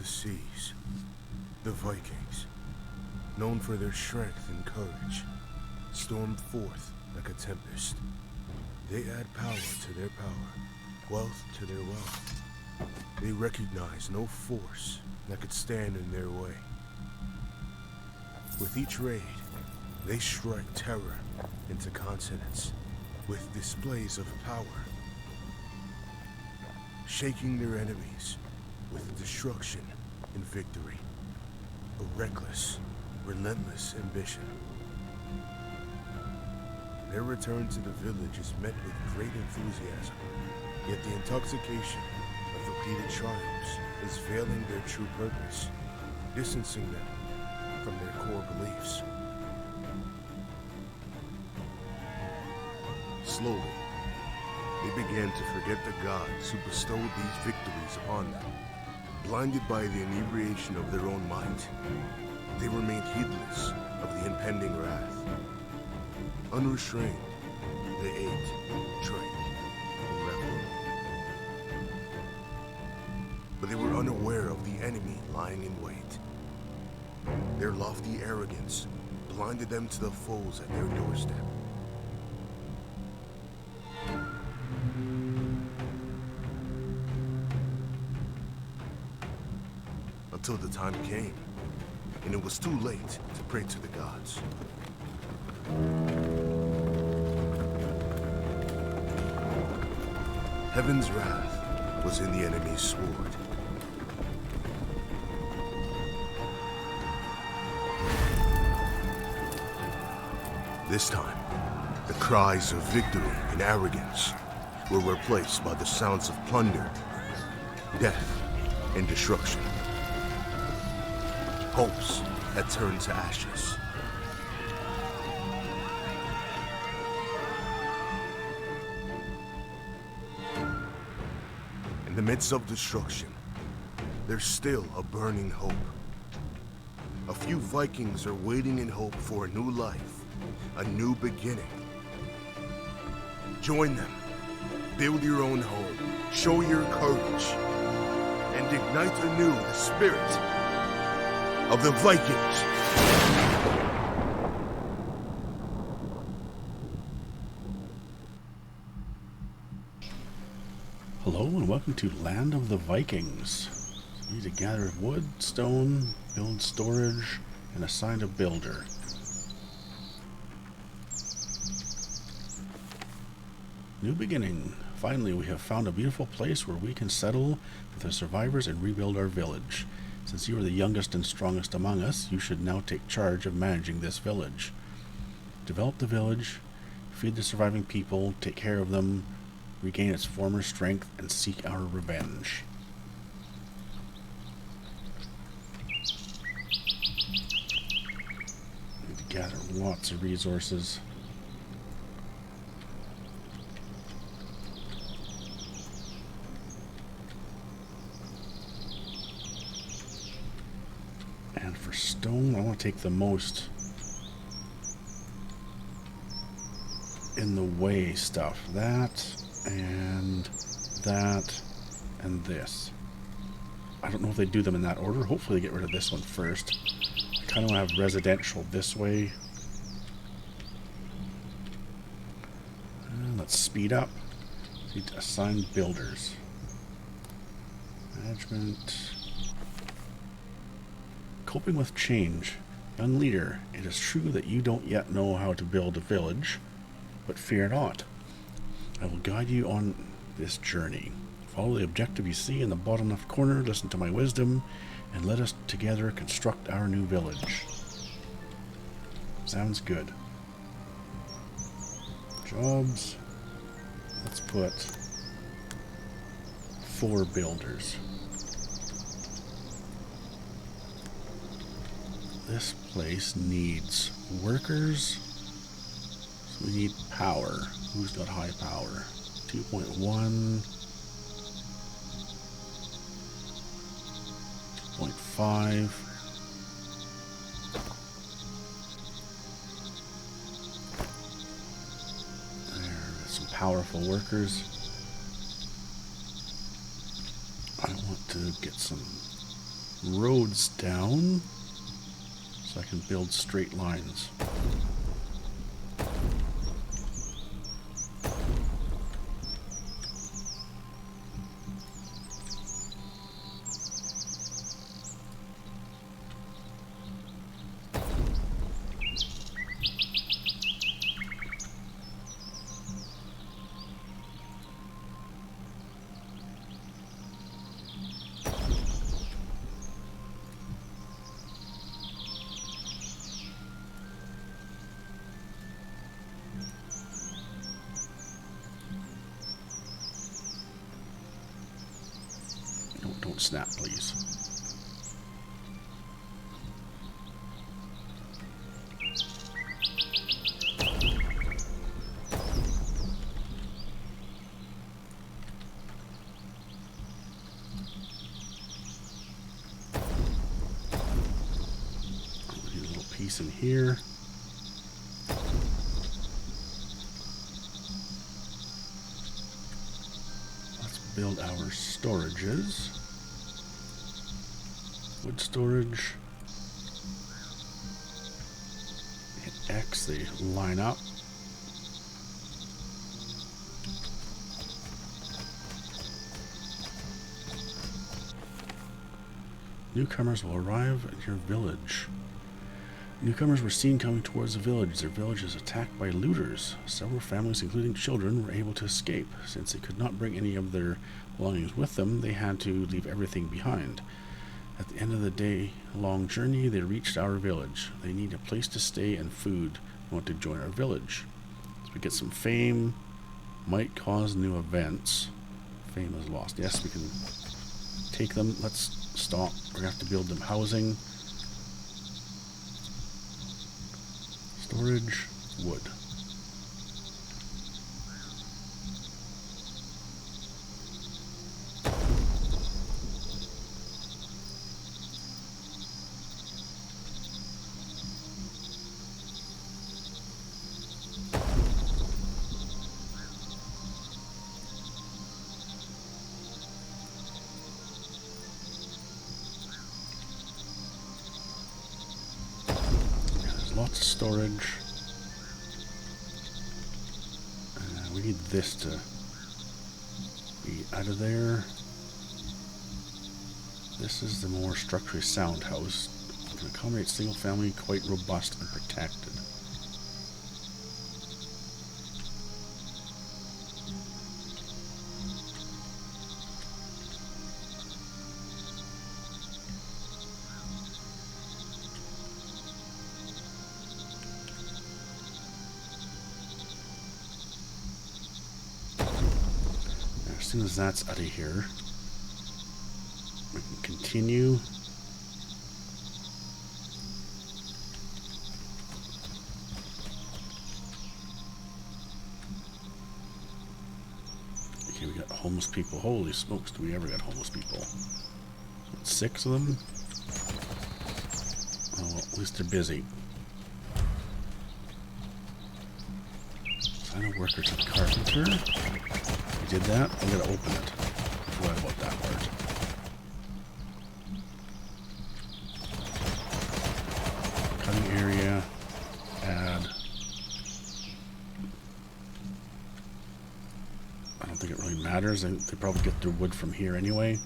seas, the Vikings, known for their strength and courage, stormed forth like a tempest. They add power to their power, wealth to their wealth. They recognize no force that could stand in their way. With each raid, they strike terror into continents with displays of power, shaking their enemies with destruction and victory. A reckless, relentless ambition. Their return to the village is met with great enthusiasm, yet the intoxication of repeated triumphs is veiling their true purpose, distancing them from their core beliefs. Slowly, they began to forget the gods who bestowed these victories upon them. Blinded by the inebriation of their own might, they remained heedless of the impending wrath. Unrestrained, they ate, drank, and reveled. But they were unaware of the enemy lying in wait. Their lofty arrogance blinded them to the foes at their doorstep. Until the time came, and it was too late to pray to the gods. Heaven's wrath was in the enemy's sword. This time, the cries of victory and arrogance were replaced by the sounds of plunder, death, and destruction. Hopes had turned to ashes. In the midst of destruction, there's still a burning hope. A few Vikings are waiting in hope for a new life, a new beginning. Join them, build your own home, show your courage, and ignite anew the spirit of the Vikings. Hello and welcome to Land of the Vikings. So you need to gather wood, stone, build storage, and assign a builder. New beginning. Finally, we have found a beautiful place where we can settle with the survivors and rebuild our village. Since you are the youngest and strongest among us, you should now take charge of managing this village. Develop the village, feed the surviving people, take care of them, regain its former strength, and seek our revenge. Need to gather lots of resources. And for stone, I want to take the most in the way stuff. That, and this. I don't know if they do them in that order. Hopefully they get rid of this one first. I kind of want to have residential this way. And let's speed up. Need to assign builders. Management. Coping with change. Young leader, it is true that you don't yet know how to build a village, but fear not. I will guide you on this journey. Follow the objective you see in the bottom left corner, listen to my wisdom, and let us together construct our new village. Sounds good. Jobs. Let's put 4 builders. This place needs workers, so we need power. Who's got high power? 2.1, 2.5. There's some powerful workers. I want to get some roads down so I can build straight lines. Don't snap, please. Need a little piece in here. Let's build our storages. Wood storage. Hit X, they line up. Newcomers will arrive at your village. Newcomers were seen coming towards the village. Their village is attacked by looters. Several families, including children, were able to escape. Since they could not bring any of their belongings with them, they had to leave everything behind. At the end of the day-long journey, they reached our village. They need a place to stay and food. They want to join our village. So we get some fame. Might cause new events. Fame is lost. Yes, we can take them. Let's stop. We're going to have to build them housing. Storage. Wood. Lots of storage. We need this to be out of there. This is the more structurally sound house. It can accommodate single family, quite robust and protected. As soon as that's out of here, we can continue. Okay, we got homeless people. Holy smokes, do we ever get homeless people? 6 of them? Oh, well, at least they're busy. Sign of workers and carpenter. We did that. I'm gonna open it. Forgot about that part. Cutting area. Add. I don't think it really matters. They probably get their wood from here anyway.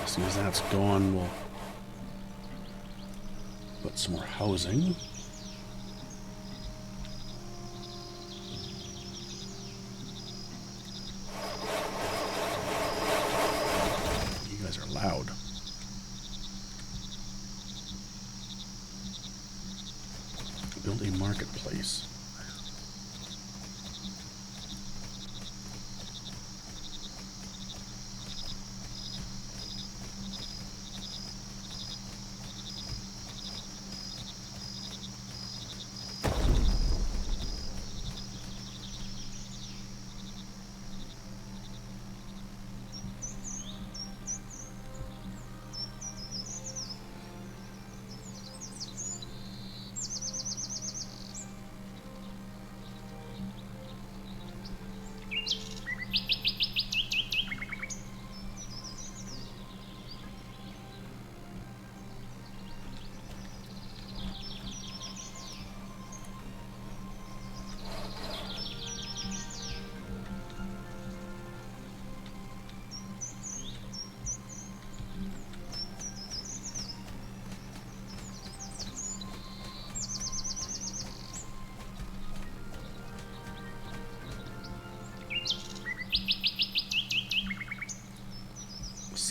As soon as that's gone, we'll put some more housing. You guys are loud. Build a marketplace.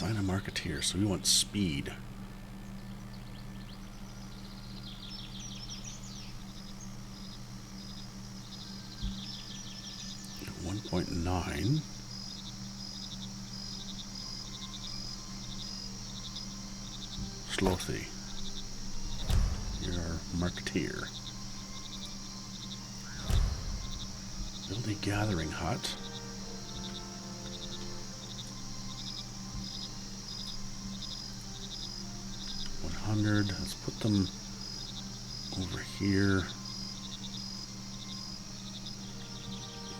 Assign a marketeer. So we want speed. 1.9. Slothy. You're our marketeer. Build a gathering hut. Let's put them over here.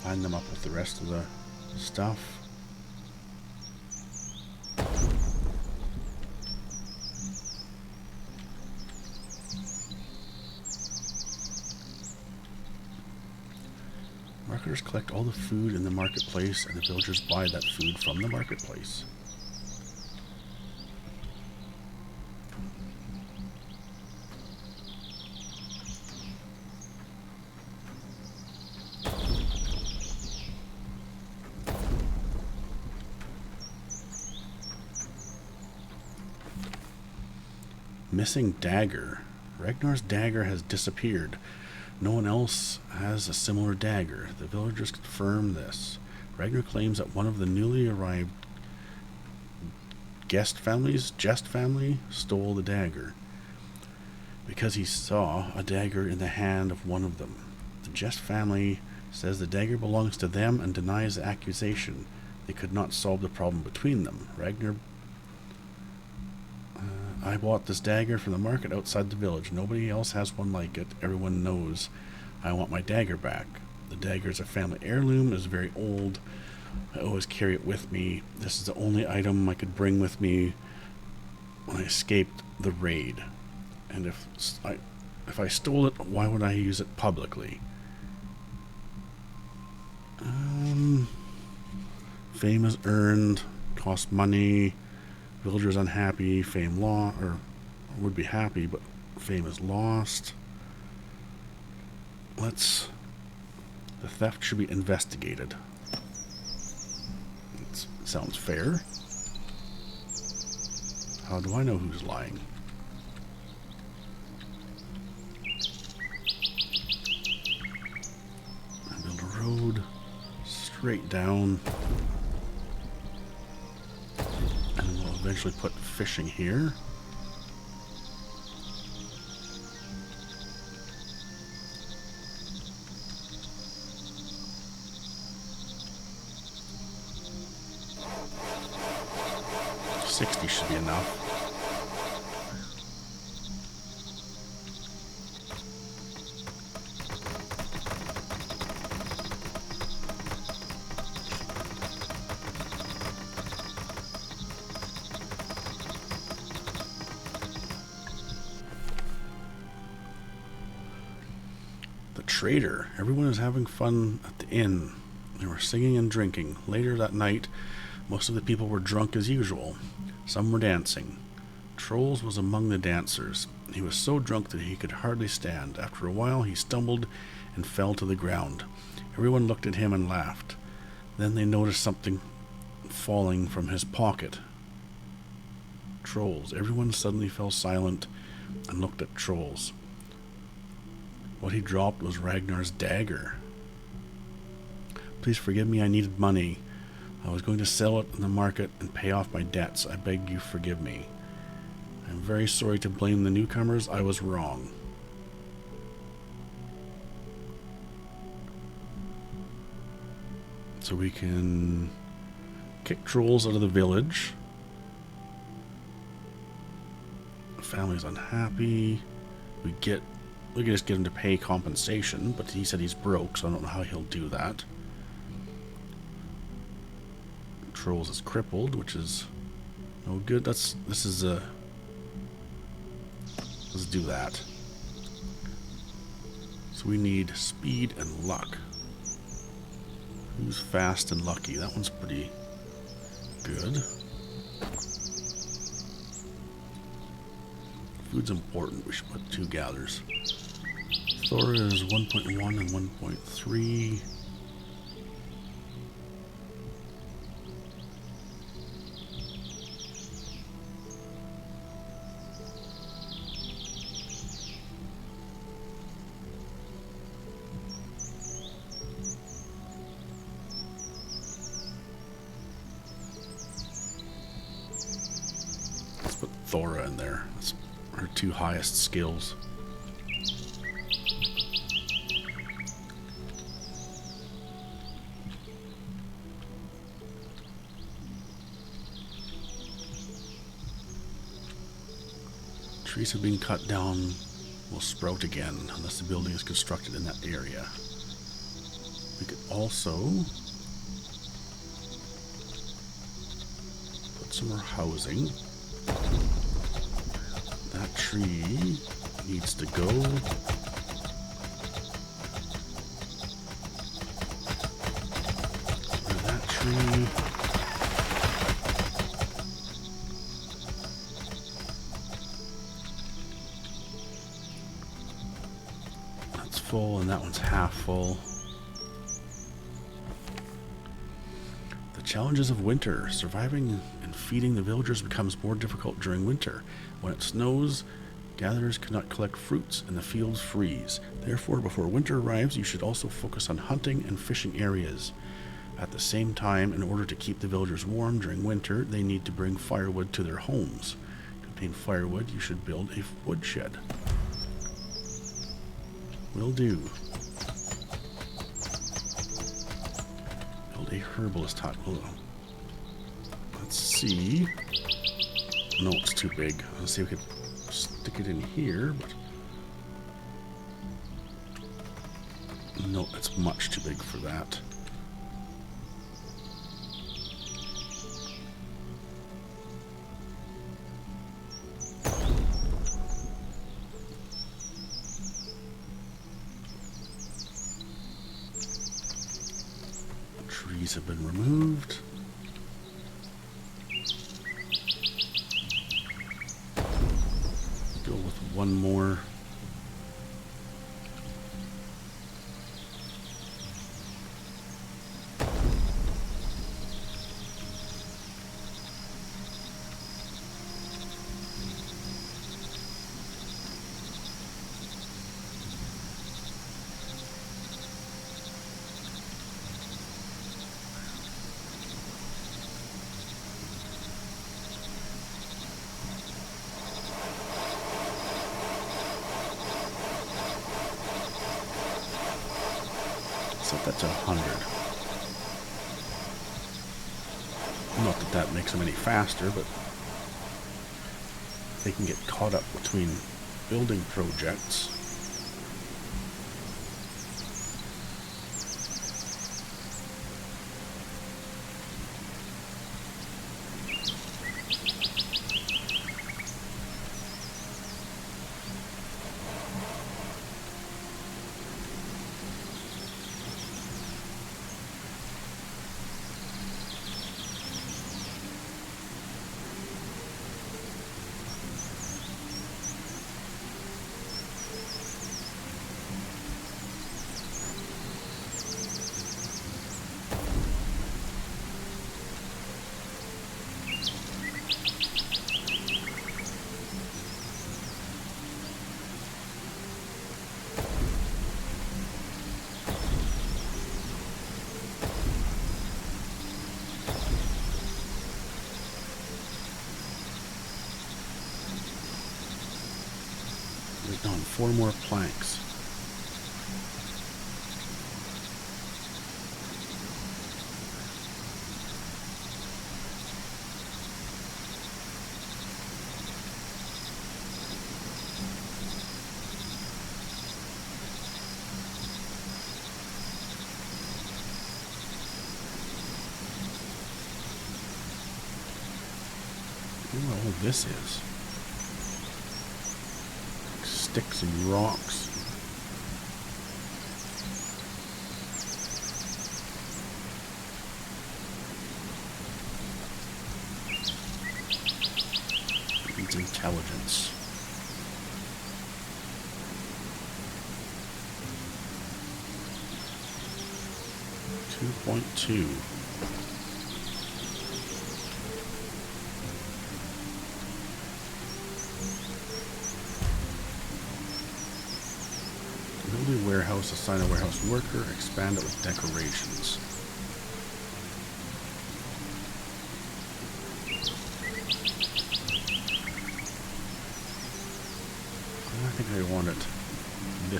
Line them up with the rest of the stuff. Marketers collect all the food in the marketplace, and the villagers buy that food from the marketplace. Missing dagger. Ragnar's dagger has disappeared. No one else has a similar dagger. The villagers confirm this. Ragnar claims that one of the newly arrived Jest family, stole the dagger because he saw a dagger in the hand of one of them. The Jest family says the dagger belongs to them and denies the accusation. They could not solve the problem between them. Ragnar, I bought this dagger from the market outside the village. Nobody else has one like it. Everyone knows I want my dagger back. The dagger is a family heirloom. It is very old. I always carry it with me. This is the only item I could bring with me when I escaped the raid. And if I stole it, why would I use it publicly? Fame is earned. Cost money. Villagers unhappy, fame or would be happy, but fame is lost. The theft should be investigated. That sounds fair. How do I know who's lying? I build a road straight down. Eventually put fishing here. $60 should be enough. Trader. Everyone is having fun at the inn. They were singing and drinking. Later that night, most of the people were drunk as usual. Some were dancing. Trolls was among the dancers. He was so drunk that he could hardly stand. After a while, he stumbled and fell to the ground. Everyone looked at him and laughed. Then they noticed something falling from his pocket. Trolls. Everyone suddenly fell silent and looked at Trolls. What he dropped was Ragnar's dagger. Please forgive me, I needed money. I was going to sell it in the market and pay off my debts. I beg you forgive me. I'm very sorry to blame the newcomers. I was wrong. So we can kick Trolls out of the village. The family's unhappy. We can just get him to pay compensation, but he said he's broke, so I don't know how he'll do that. Trolls is crippled, which is no good. Let's do that. So we need speed and luck. Who's fast and lucky? That one's pretty good. Food's important. We should put 2 gathers. Thor is 1.1 and 1.3. Thora in there. That's her two highest skills. Trees have been cut down, will sprout again unless the building is constructed in that area. We could also put some more housing. That tree needs to go. That tree. That's full, and that one's half full. The challenges of winter. Surviving and feeding the villagers becomes more difficult during winter. When it snows, gatherers cannot collect fruits and the fields freeze. Therefore, before winter arrives, you should also focus on hunting and fishing areas. At the same time, in order to keep the villagers warm during winter, they need to bring firewood to their homes. To obtain firewood, you should build a woodshed. Will do. Build a herbalist hut. Let's see. No, it's too big. Let's see if we could stick it in here, but no, it's much too big for that. Trees have been removed. Go with one more. Set that to 100. Not that that makes them any faster, but they can get caught up between building projects. On 4 more planks. Look at all this is. Sticks and rocks. It's intelligence. 2.2. Build a warehouse, assign a warehouse worker, expand it with decorations.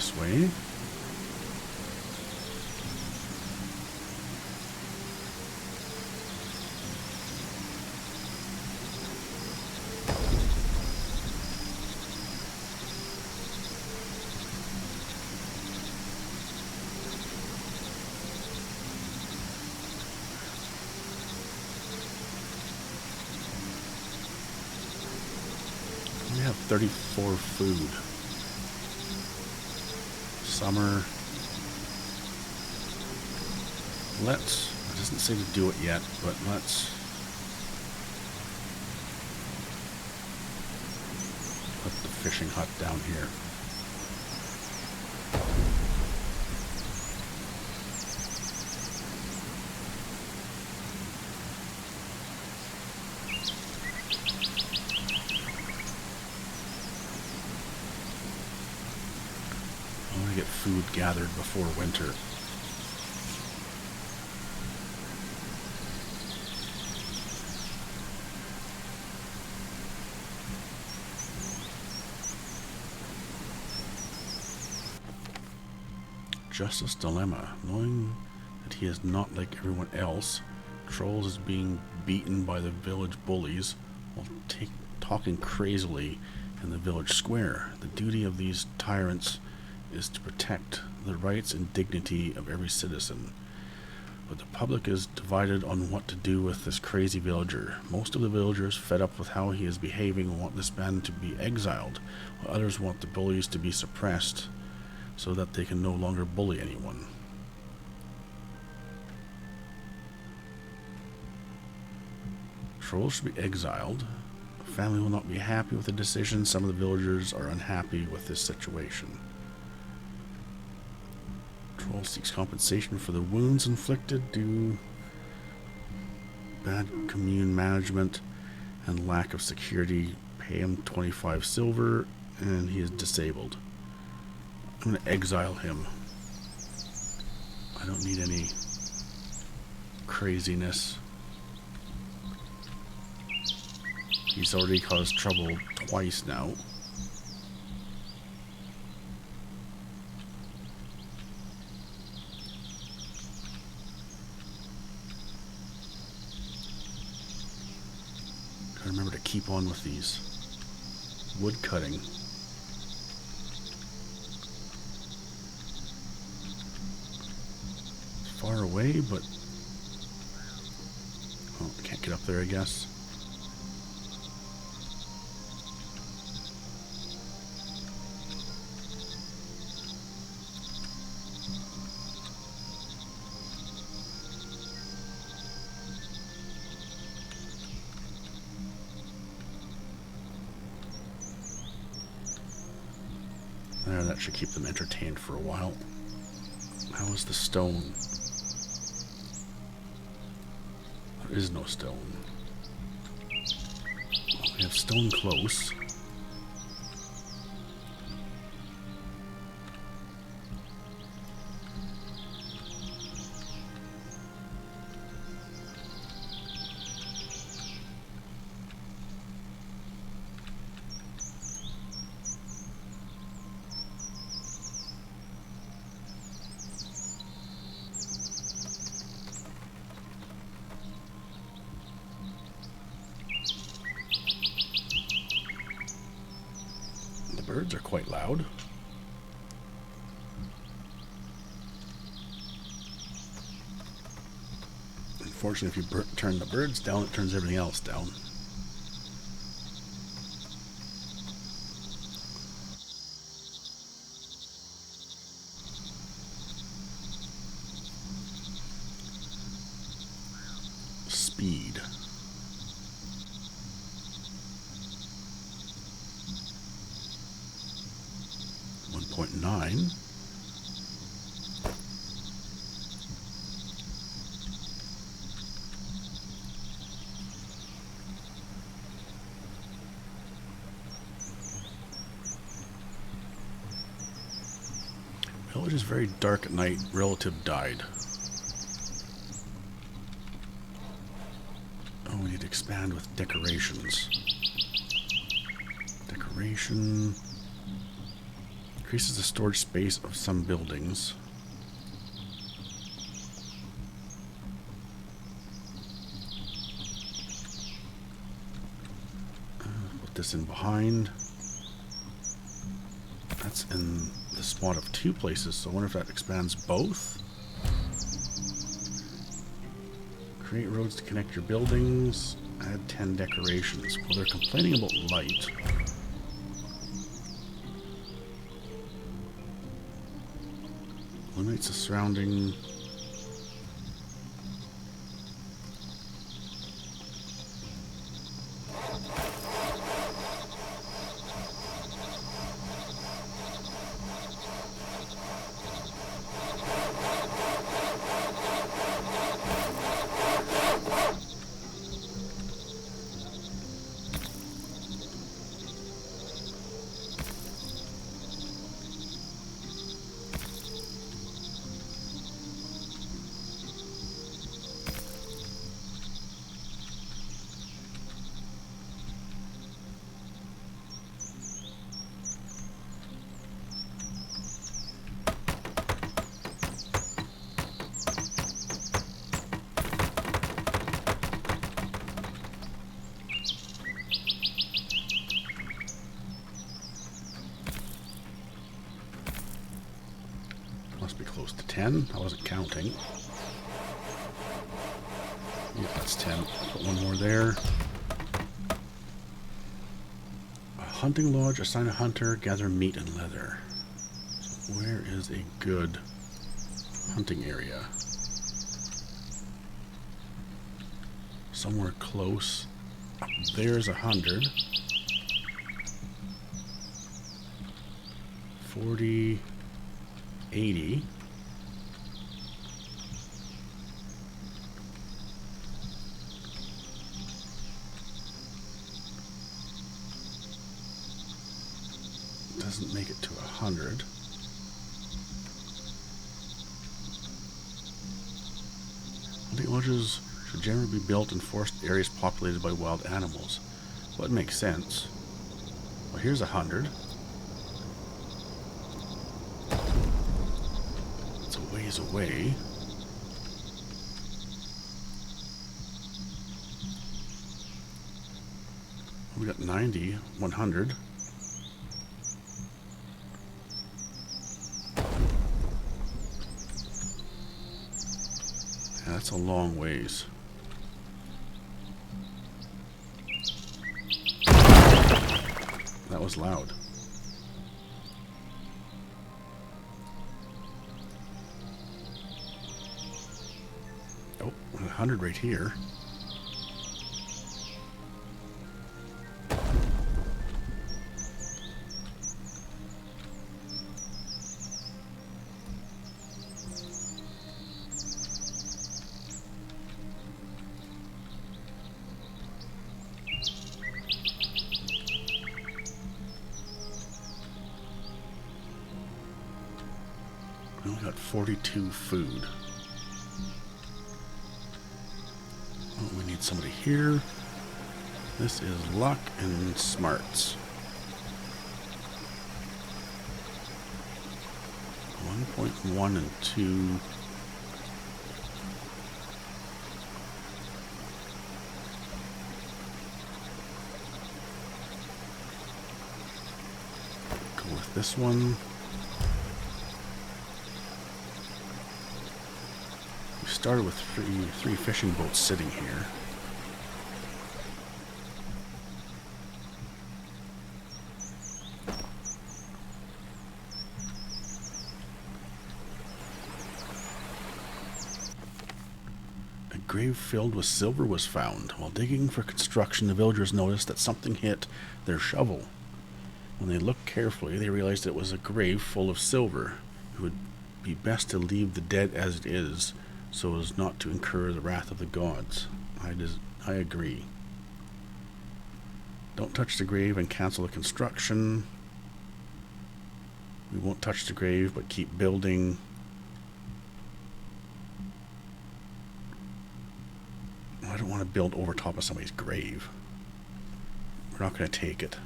this way. We have 34 food. Summer. Let's, it doesn't say to do it yet, but let's put the fishing hut down here. I want to get food gathered before winter. Justice dilemma. Knowing that he is not like everyone else, Trolls is being beaten by the village bullies while talking crazily in the village square. The duty of these tyrants is to protect the rights and dignity of every citizen. But the public is divided on what to do with this crazy villager. Most of the villagers, fed up with how he is behaving, want this man to be exiled, while others want the bullies to be suppressed so that they can no longer bully anyone. Trolls should be exiled. The family will not be happy with the decision. Some of the villagers are unhappy with this situation. Troll seeks compensation for the wounds inflicted due bad commune management and lack of security. Pay him 25 silver and he is disabled. I'm going to exile him. I don't need any craziness. He's already caused trouble twice now. Gotta remember to keep on with these. Wood cutting. Far away, but oh, can't get up there, I guess. There, that should keep them entertained for a while. How is the stone? There is no stone. Well, we have stone close. Birds are quite loud. Unfortunately, if you turn the birds down, it turns everything else down. Speed. 1.9. Village is very dark at night. Relative died. Oh, we need to expand with decorations. Decoration. Increases the storage space of some buildings. Put this in behind. That's in the spot of 2 places, so I wonder if that expands both. Create roads to connect your buildings. Add 10 decorations. Well, they're complaining about light. Eliminates the surrounding. Must be close to 10. I wasn't counting. Yeah, that's 10. Put one more there. A hunting lodge, assign a hunter, gather meat and leather. So where is a good hunting area? Somewhere close. Up there's 100. 40. 80. Doesn't make it to 100. Hunting lodges should generally be built in forest areas populated by wild animals. Well, it makes sense. Well, here's 100. Away. We got 90, 100. Yeah, that's a long ways. That was loud. Oh, 100 right here. We only got 42 food. Oh, we need somebody here. This is luck and smarts. 1.1 and 2. Go with this one. We started with three fishing boats sitting here. A grave filled with silver was found. While digging for construction, the villagers noticed that something hit their shovel. When they looked carefully, they realized it was a grave full of silver. It would be best to leave the dead as it is, so as not to incur the wrath of the gods. I agree. Don't touch the grave and cancel the construction. We won't touch the grave, but keep building. I don't want to build over top of somebody's grave. We're not going to take it.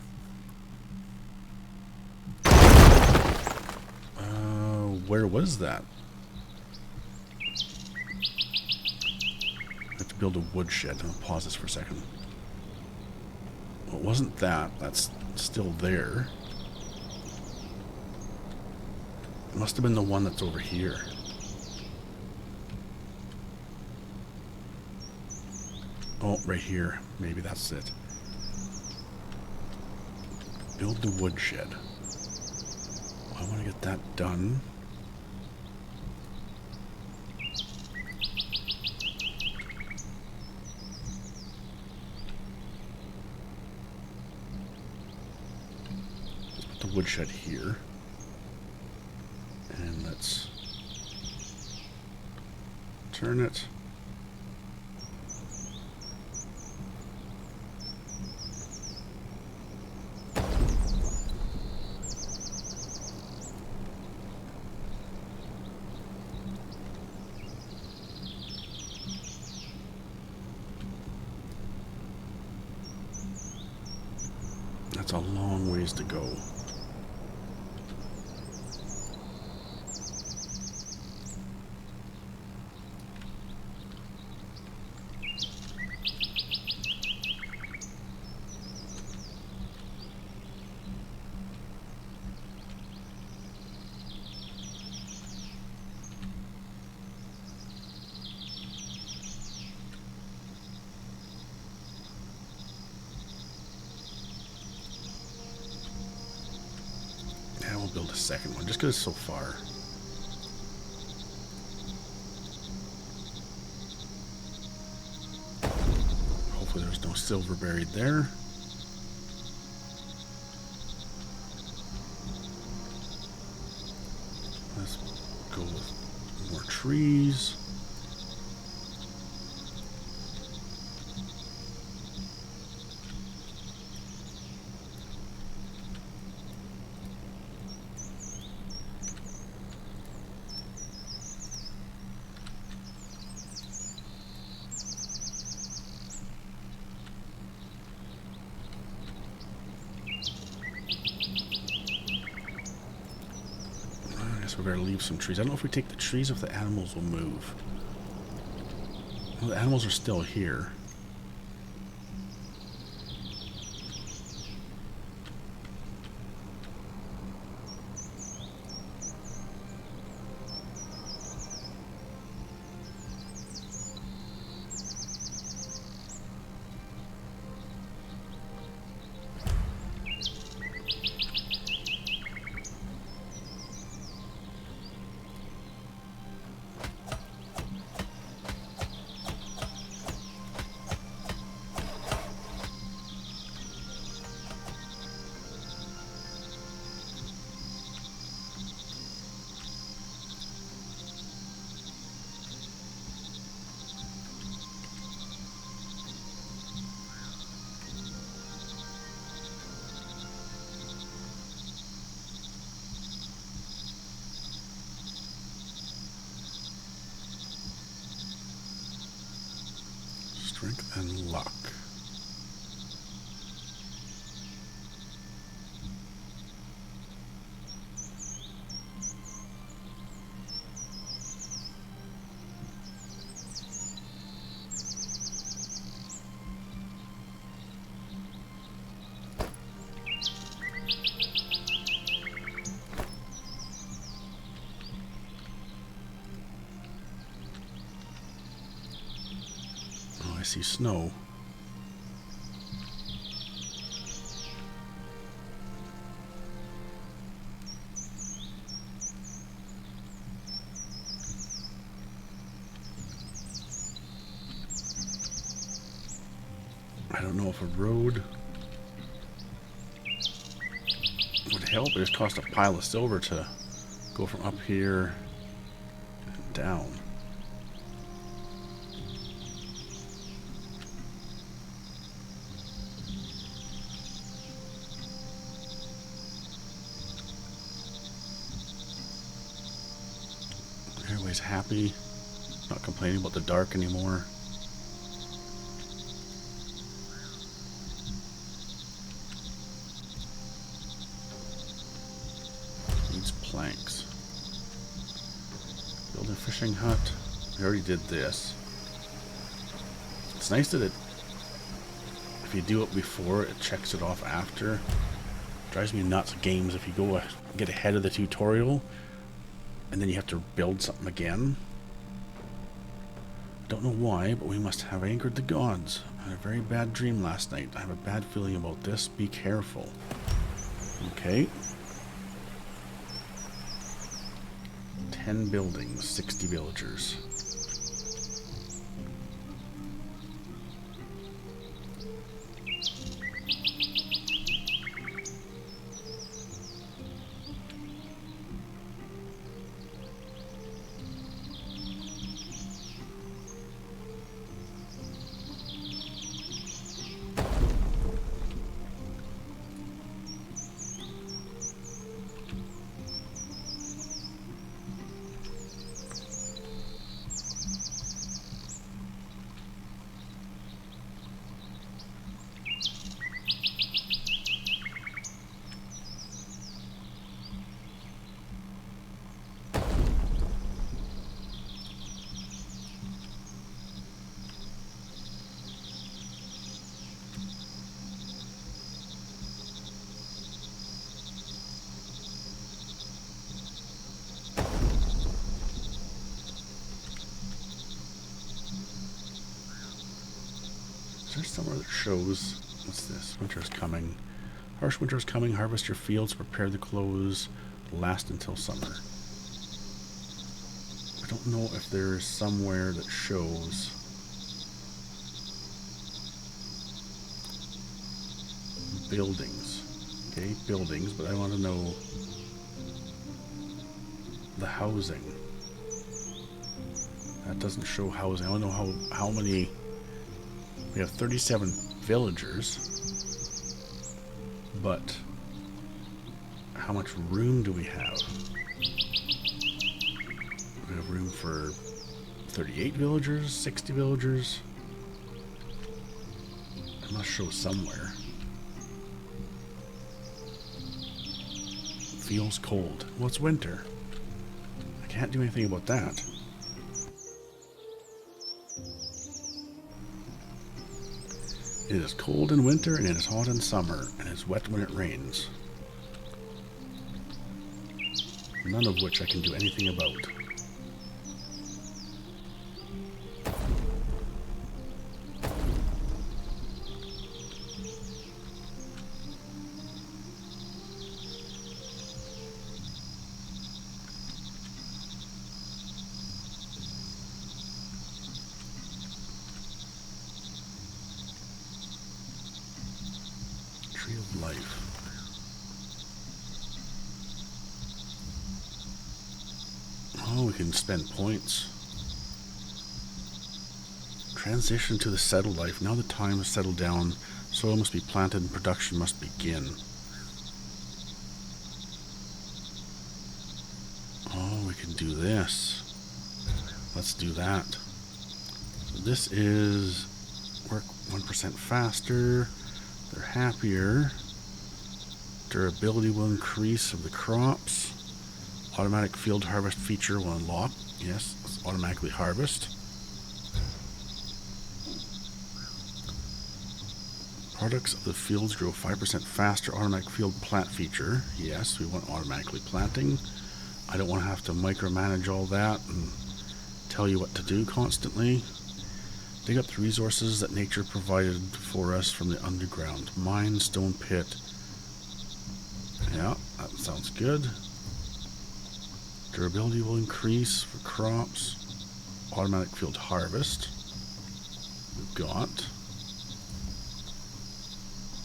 where was that? I have to build a woodshed. I'll pause this for a second. Well, it wasn't that. That's still there. It must have been the one that's over here. Oh, right here. Maybe that's it. Build the woodshed. Well, I want to get that done. Let's put the woodshed here. And let's turn it. That's a long ways to go. Build a second one just because it's so far. Hopefully there's no silver buried there. Let's go with more trees. We better leave some trees. I don't know if we take the trees, if the animals will move. Well, the animals are still here. Strength and luck. Oh, I see snow. I don't know if a road would help. It just cost a pile of silver to go from up here and down. Everybody's happy, not complaining about the dark anymore. Needs planks. fishing hut. We already did this. It's nice that if you do it before, it checks it off after. Drives me nuts games if you go get ahead of the tutorial and then you have to build something again. Don't know why, but we must have angered the gods. I had a very bad dream last night. I have a bad feeling about this. Be careful. Okay. 10 buildings, 60 villagers. Is there somewhere that shows, what's this? Winter is coming. Harsh winter is coming. Harvest your fields. Prepare the clothes. Last until summer. I don't know if there is somewhere that shows buildings. Okay, buildings, but I want to know the housing. That doesn't show housing. I want to know how many. We have 37 villagers, but how much room do we have? We have room for 38 villagers, 60 villagers. It must show somewhere. Feels cold. Well, it's winter. I can't do anything about that. It is cold in winter and it is hot in summer and it's wet when it rains. None of which I can do anything about. Tree of Life. Oh, we can spend points. Transition to the settled life. Now the time has settled down. Soil must be planted and production must begin. Oh, we can do this. Let's do that. So this is work 1% faster. They're happier. Durability will increase of the crops. Automatic field harvest feature will unlock. Yes, let's automatically harvest. Products of the fields grow 5% faster. Automatic field plant feature. Yes, we want automatically planting. I don't want to have to micromanage all that and tell you what to do constantly. Dig up the resources that nature provided for us from the underground. Mine, stone pit. Yeah, that sounds good. Durability will increase for crops. Automatic field harvest. We've got.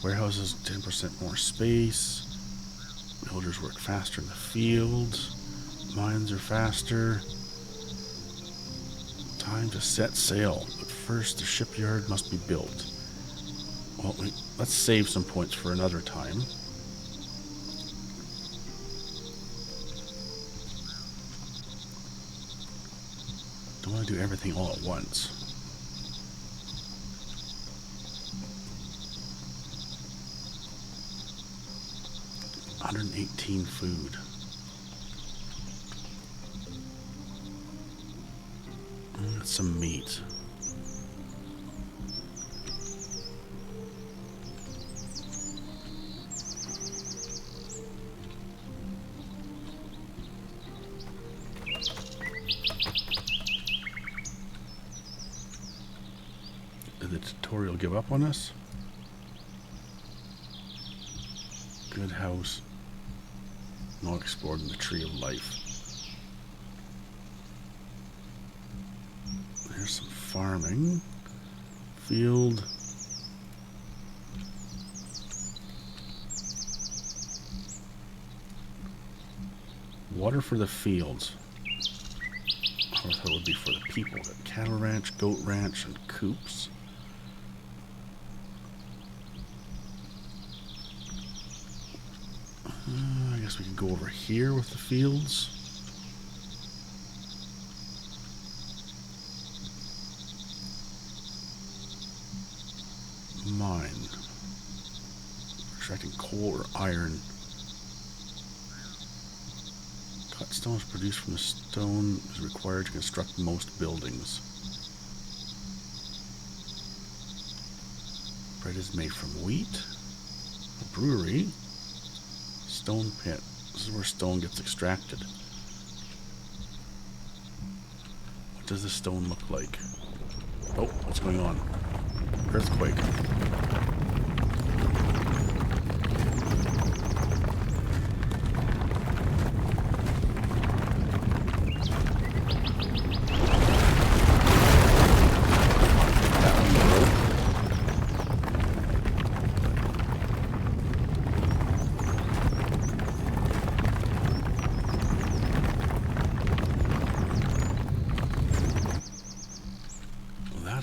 Warehouses, 10% more space. Builders work faster in the fields. Mines are faster. Time to set sail. But first, the shipyard must be built. Well, let's save some points for another time. Don't want to do everything all at once. $118 food. some meat. Did the tutorial give up on us? Good house. Not explored in the Tree of Life. There's some farming. Field. Water for the fields. I thought it would be for the people. Got cattle ranch, goat ranch, and coops. I guess we can go over here with the fields. Mine. Extracting coal or iron. Cut stones produced from the stone is required to construct most buildings. Bread is made from wheat. A brewery. Stone pit. This is where stone gets extracted. What does the stone look like? Oh, what's going on? Earthquake.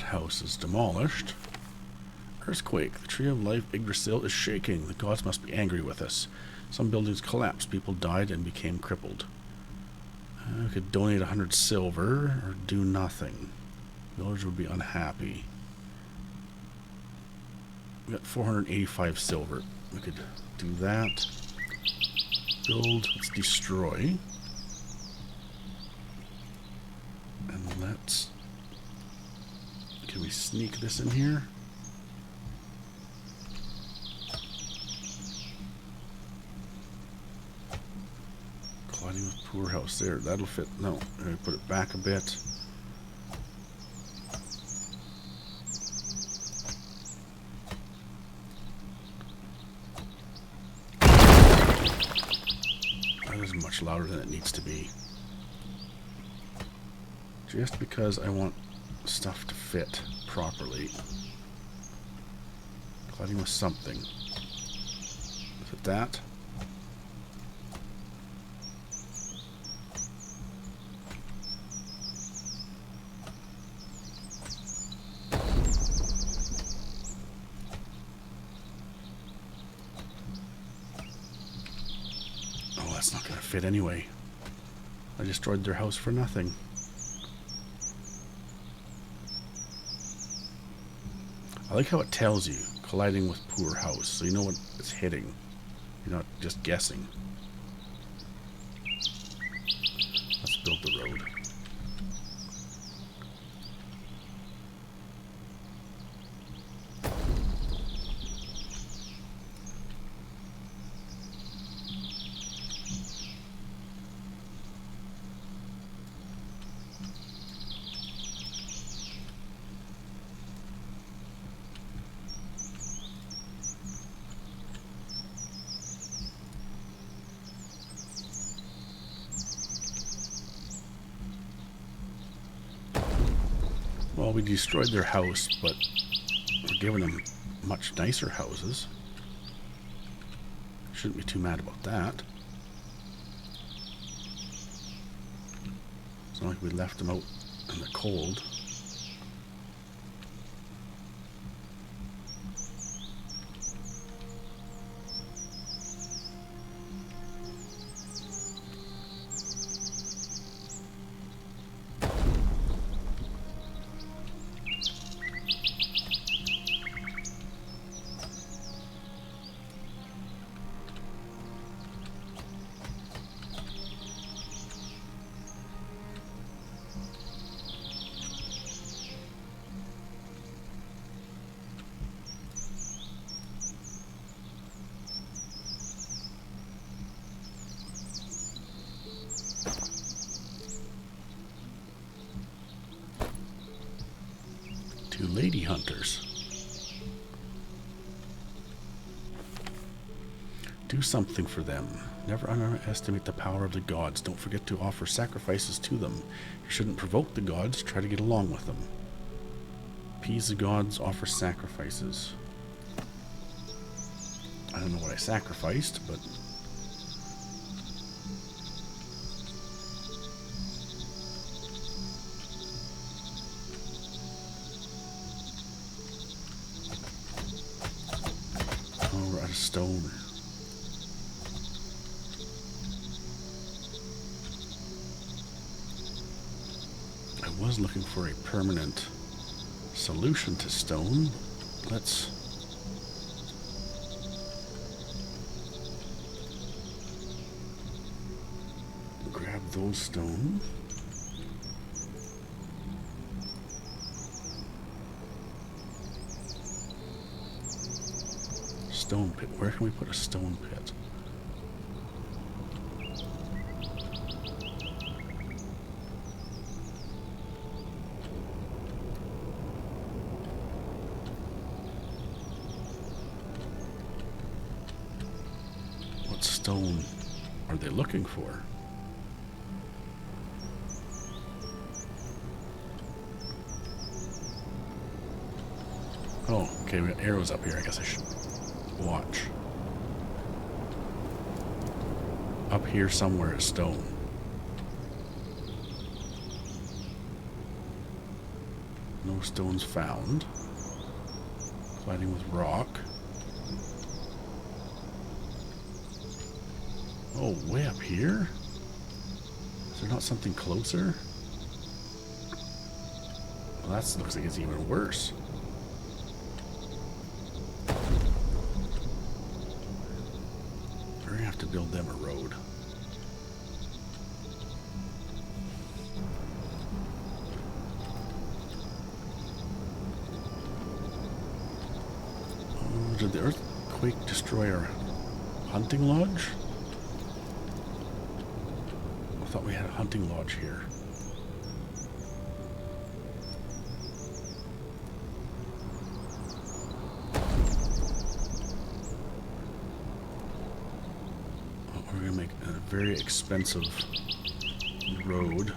House is demolished. Earthquake. The Tree of Life Yggdrasil is shaking. The gods must be angry with us. Some buildings collapsed. People died and became crippled. I could donate 100 silver or do nothing. Villagers would be unhappy. We got 485 silver. We could do that. Build. Let's destroy. And let's... Can we sneak this in here? Colliding with poor house there. That'll fit. No, I'm going to put it back a bit. That is much louder than it needs to be. Just because I want stuff to fit properly. Colliding with something. Is it that? Oh, that's not going to fit anyway. I destroyed their house for nothing. I like how it tells you, colliding with poor house, so you know what it's hitting. You're not just guessing. Let's build the road. Well, we destroyed their house, but we're giving them much nicer houses. Shouldn't be too mad about that. It's not like we left them out in the cold. hunters. Do something for them. Never underestimate the power of the gods. Don't forget to offer sacrifices to them. You shouldn't provoke the gods. Try to get along with them. Appease the gods. Offer sacrifices. I don't know what I sacrificed, but... oh, we're out of stone. I was looking for a permanent solution to stone. Let's... grab those stone. Stone pit. Where can we put a stone pit? What stone are they looking for? Oh, okay, we got arrows up here. I guess I should watch. Up here somewhere is stone. No stones found. Fighting with rock. Oh, way up here? Is there not something closer? Well, that looks like it's even worse. We're gonna have to build them a road. Oh, did the earthquake destroy our hunting lodge? I thought we had a hunting lodge here. Oh, we're gonna make a very expensive road.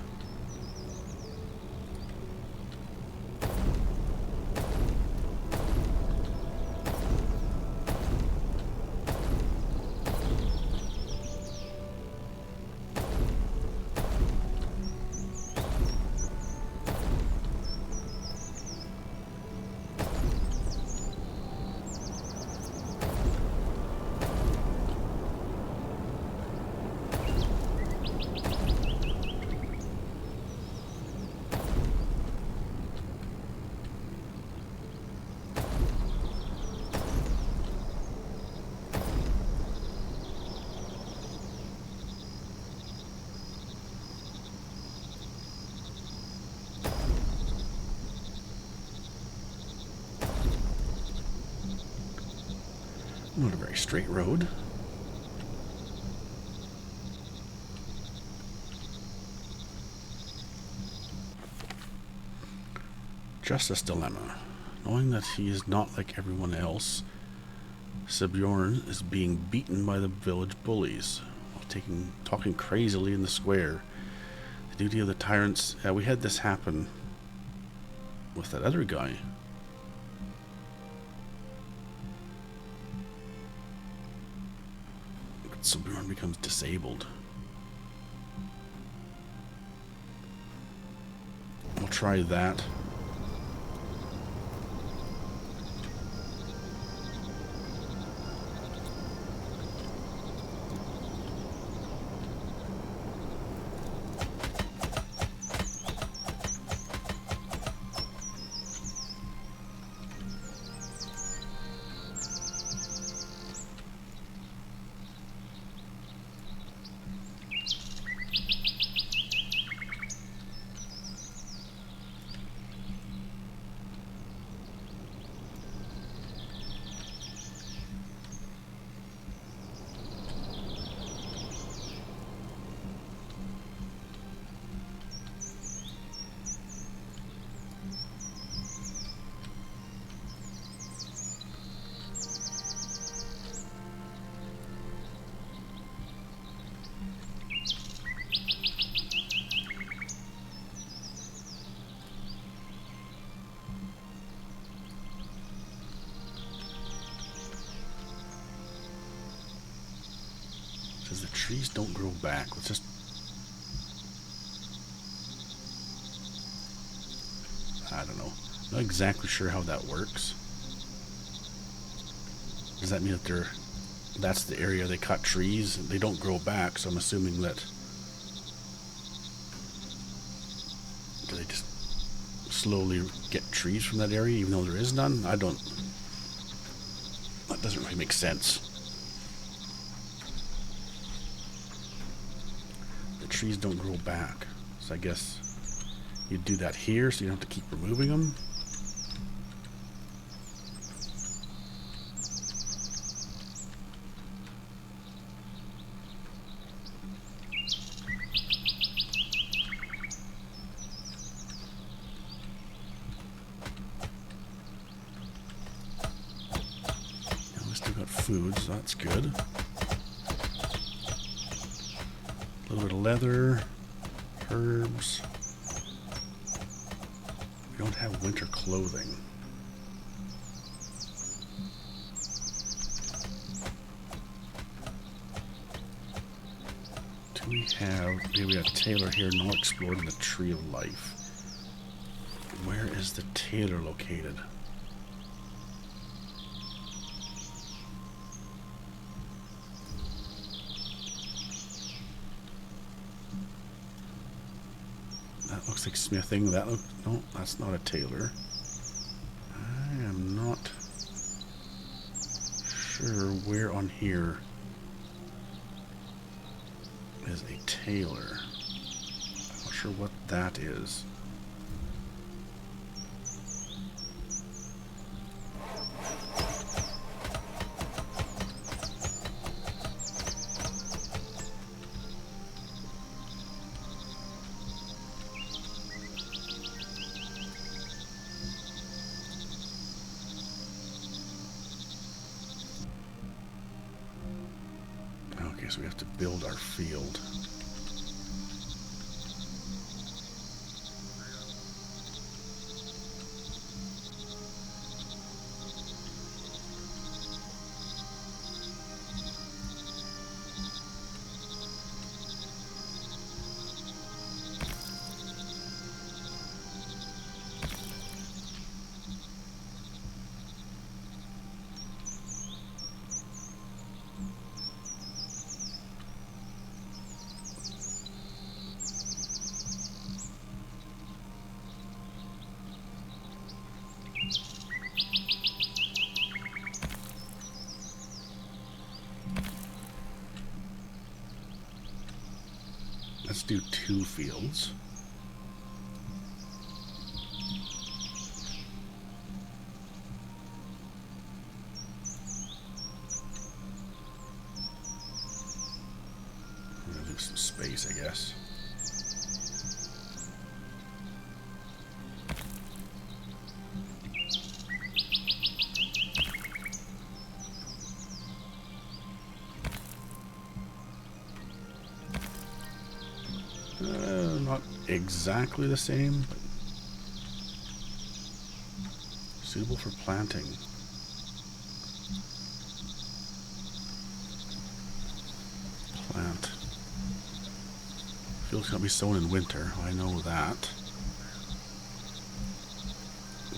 Not a very straight road. Justice dilemma. Knowing that he is not like everyone else, Sibjorn is being beaten by the village bullies while talking crazily in the square. The duty of the tyrants... we had this happen with that other guy. Sibjorn becomes disabled. We'll try that. says the trees don't grow back. Let's just... I don't know. Not exactly sure how that works. Does that mean that that's the area they cut trees? They don't grow back, so I'm assuming that... Do they just slowly get trees from that area even though there is none? I don't... That doesn't really make sense. The trees don't grow back. So I guess you'd do that here so you don't have to keep removing them. Food, so that's good. A little bit of leather, herbs. We don't have winter clothing. Do we have... Maybe we have a tailor here not explored in the Tree of Life. Where is the tailor located? Looks like smithing. That look, no, that's not a tailor. I am not sure where on here is a tailor. I'm not sure what that is. So we have to build our field. Let's do 2 fields. I'm gonna leave some space, I guess. Not exactly the same, but suitable for planting. Plant. Field's gonna be sown in winter, I know that.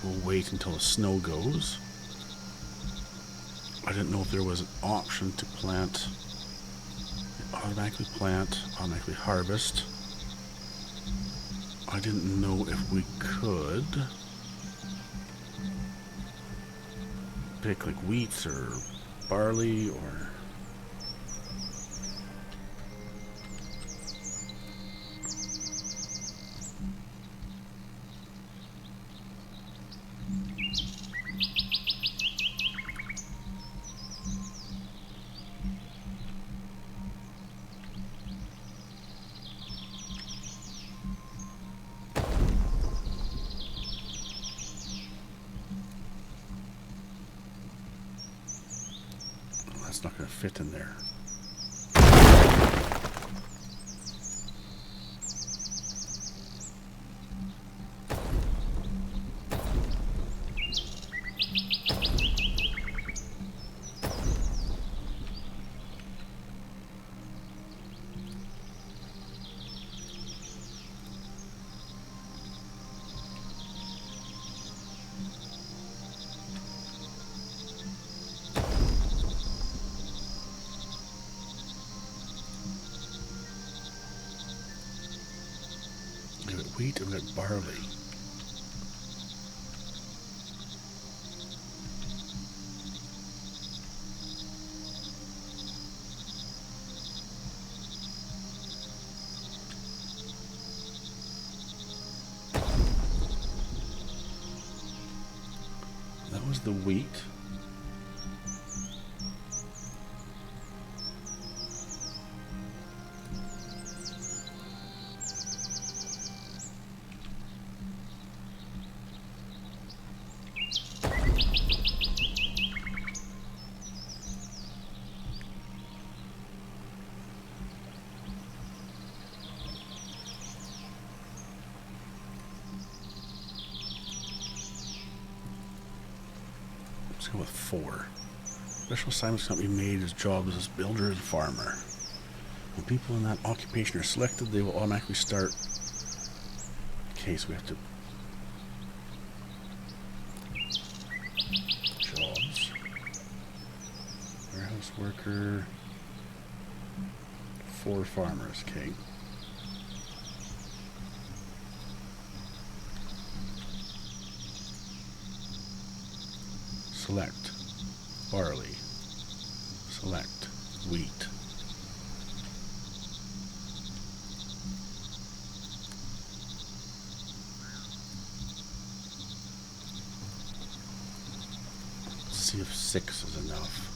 We'll wait until the snow goes. I didn't know if there was an option to plant, automatically plant, automatically harvest. I didn't know if we could pick like wheat or barley or... That's not going to fit in there. wheat and we've got barley. That was the wheat. Let's go with 4. Special assignments cannot be made as jobs as builder and farmer. When people in that occupation are selected, they will automatically start. Okay, so we have to. Jobs. Warehouse worker. 4 farmers, okay. Select barley. Select wheat. Let's see if 6 is enough.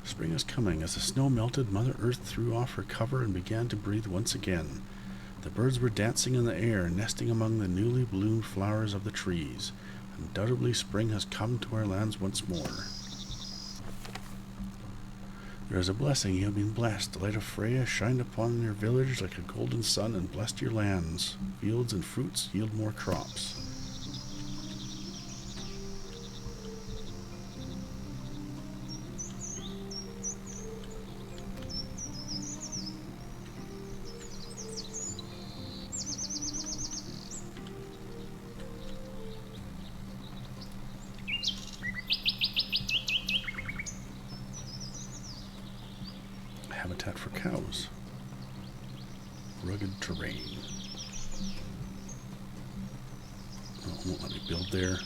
Spring is coming. As the snow melted, Mother Earth threw off her cover and began to breathe once again. The birds were dancing in the air, nesting among the newly bloomed flowers of the trees. Undoubtedly, spring has come to our lands once more. There is a blessing. You have been blessed. The light of Freya shined upon your village like a golden sun and blessed your lands. Fields and fruits yield more crops. Habitat for cows. Rugged terrain. Oh, it won't let me build there.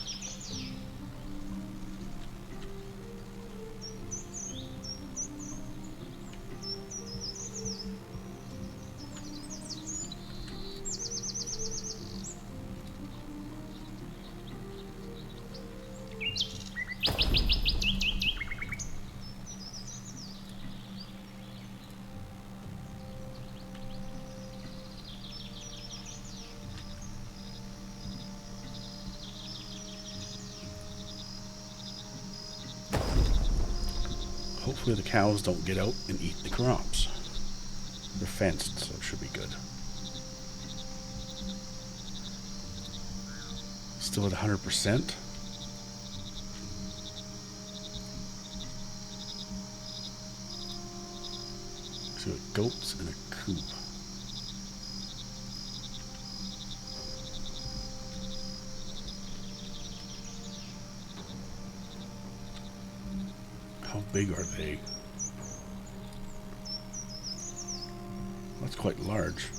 Hopefully the cows don't get out and eat the crops. They're fenced, so it should be good. Still at 100%. So goats and a coop. How big are they? That's quite large.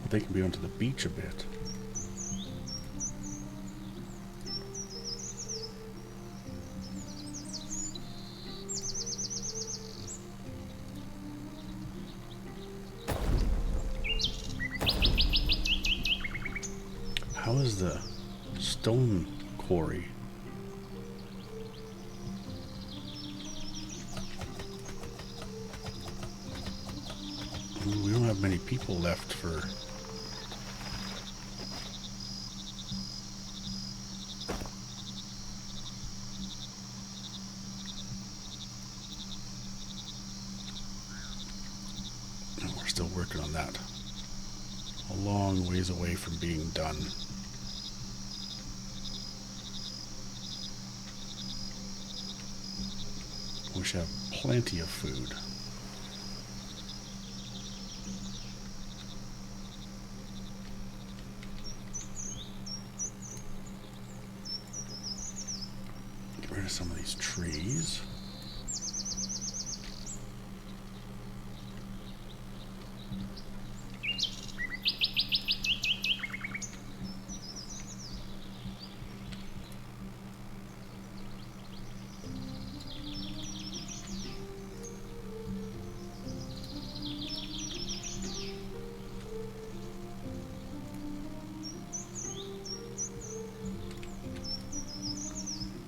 They can be onto the beach a bit. How is the stone quarry? We don't have many people left for... We're still working on that. a long ways away from being done. We should have plenty of food. Get rid of some of these trees.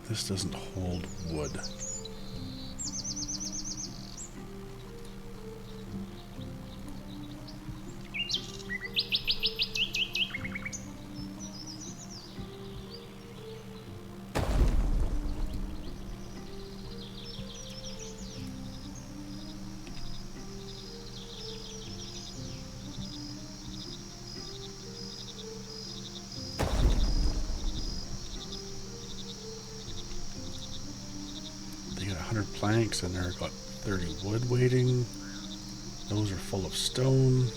This doesn't hold wood. They got 100 planks and there got 30 wood waiting. Those are full of stone.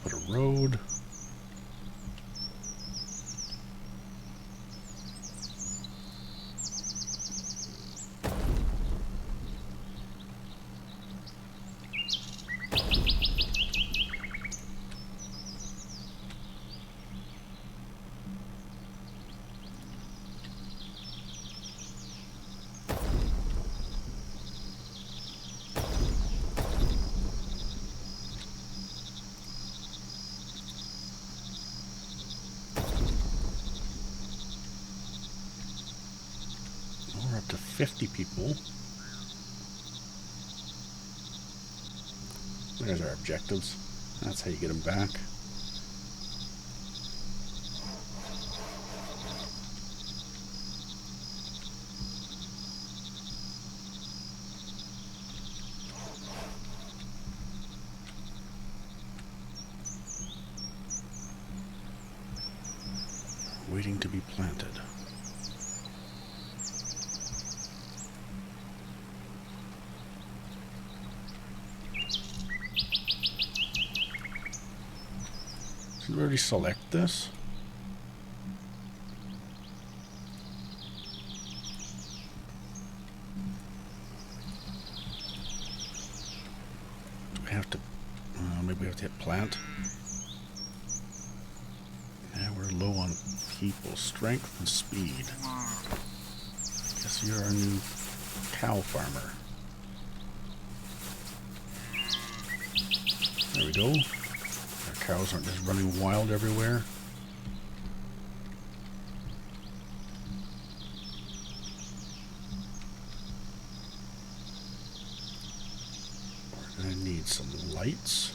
Put a road. We're up to 50 people. There's our objectives. That's how you get them back. Waiting to be planted. Did we already select this? Do we have to, maybe we have to hit plant? Yeah, we're low on people, strength and speed. Guess you're our new cow farmer. There we go. Our cows aren't just running wild everywhere. We're gonna need some lights.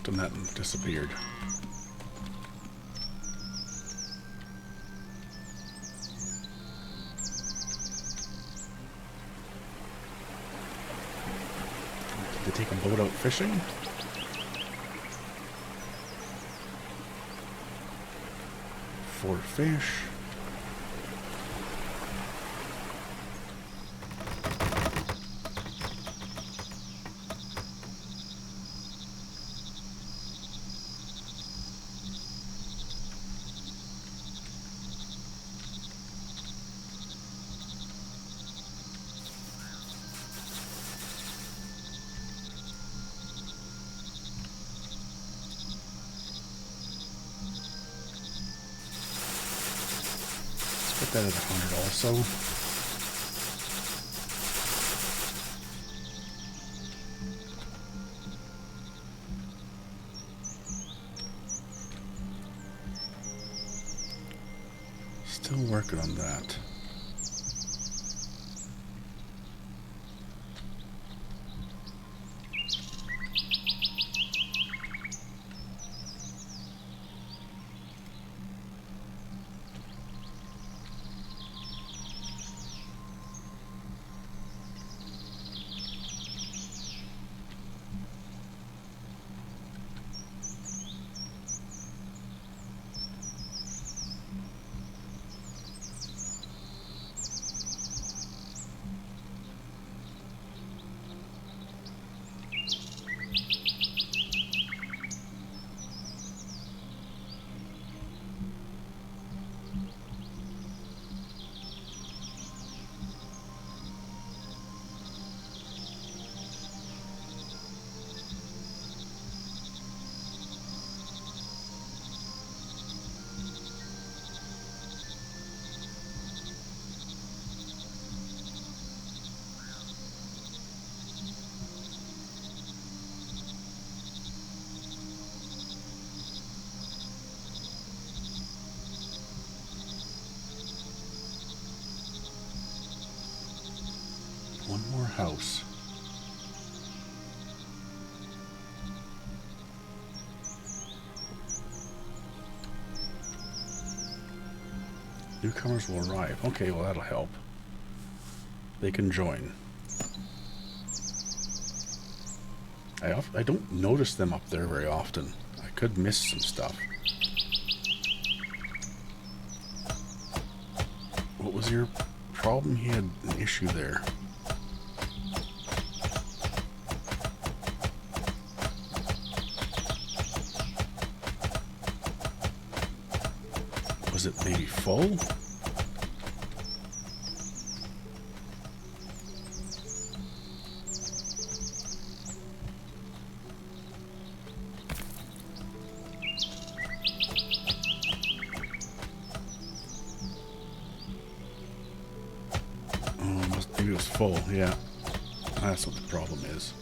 walked and that disappeared. Did they take a boat out fishing? For fish. Put that at 100 also. Still working on that. One more house. Newcomers will arrive. Okay, well that'll help. They can join. I don't notice them up there very often. I could miss some stuff. What was your problem? He had an issue there. Was it maybe full? Maybe it was full, yeah. That's what the problem is.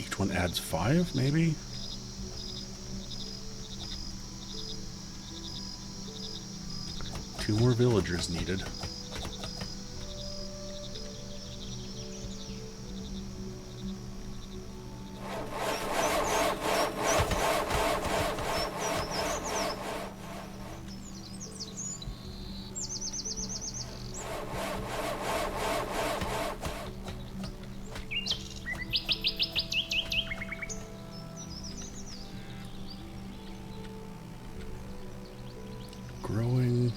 Each one adds 5, maybe? Two more villagers needed. Growing.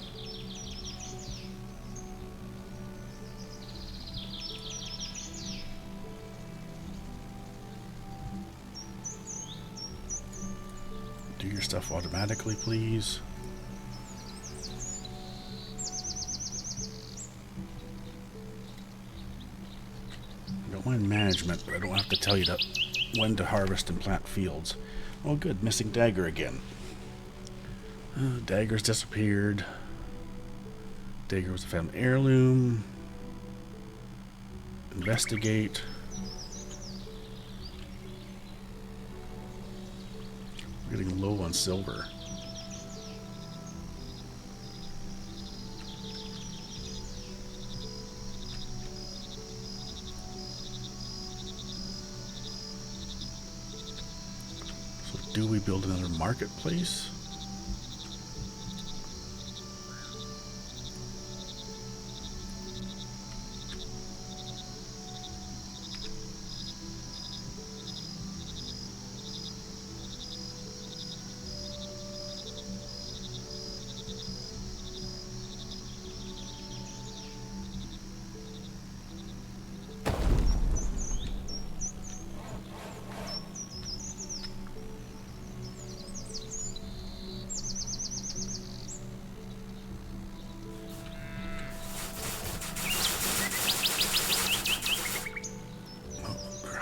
Do your stuff automatically, please. I don't mind management, but I don't have to tell you when to harvest and plant fields. Oh good, missing dagger again. Dagger's disappeared. Dagger was a family heirloom. Investigate. We're getting low on silver. So do we build another marketplace?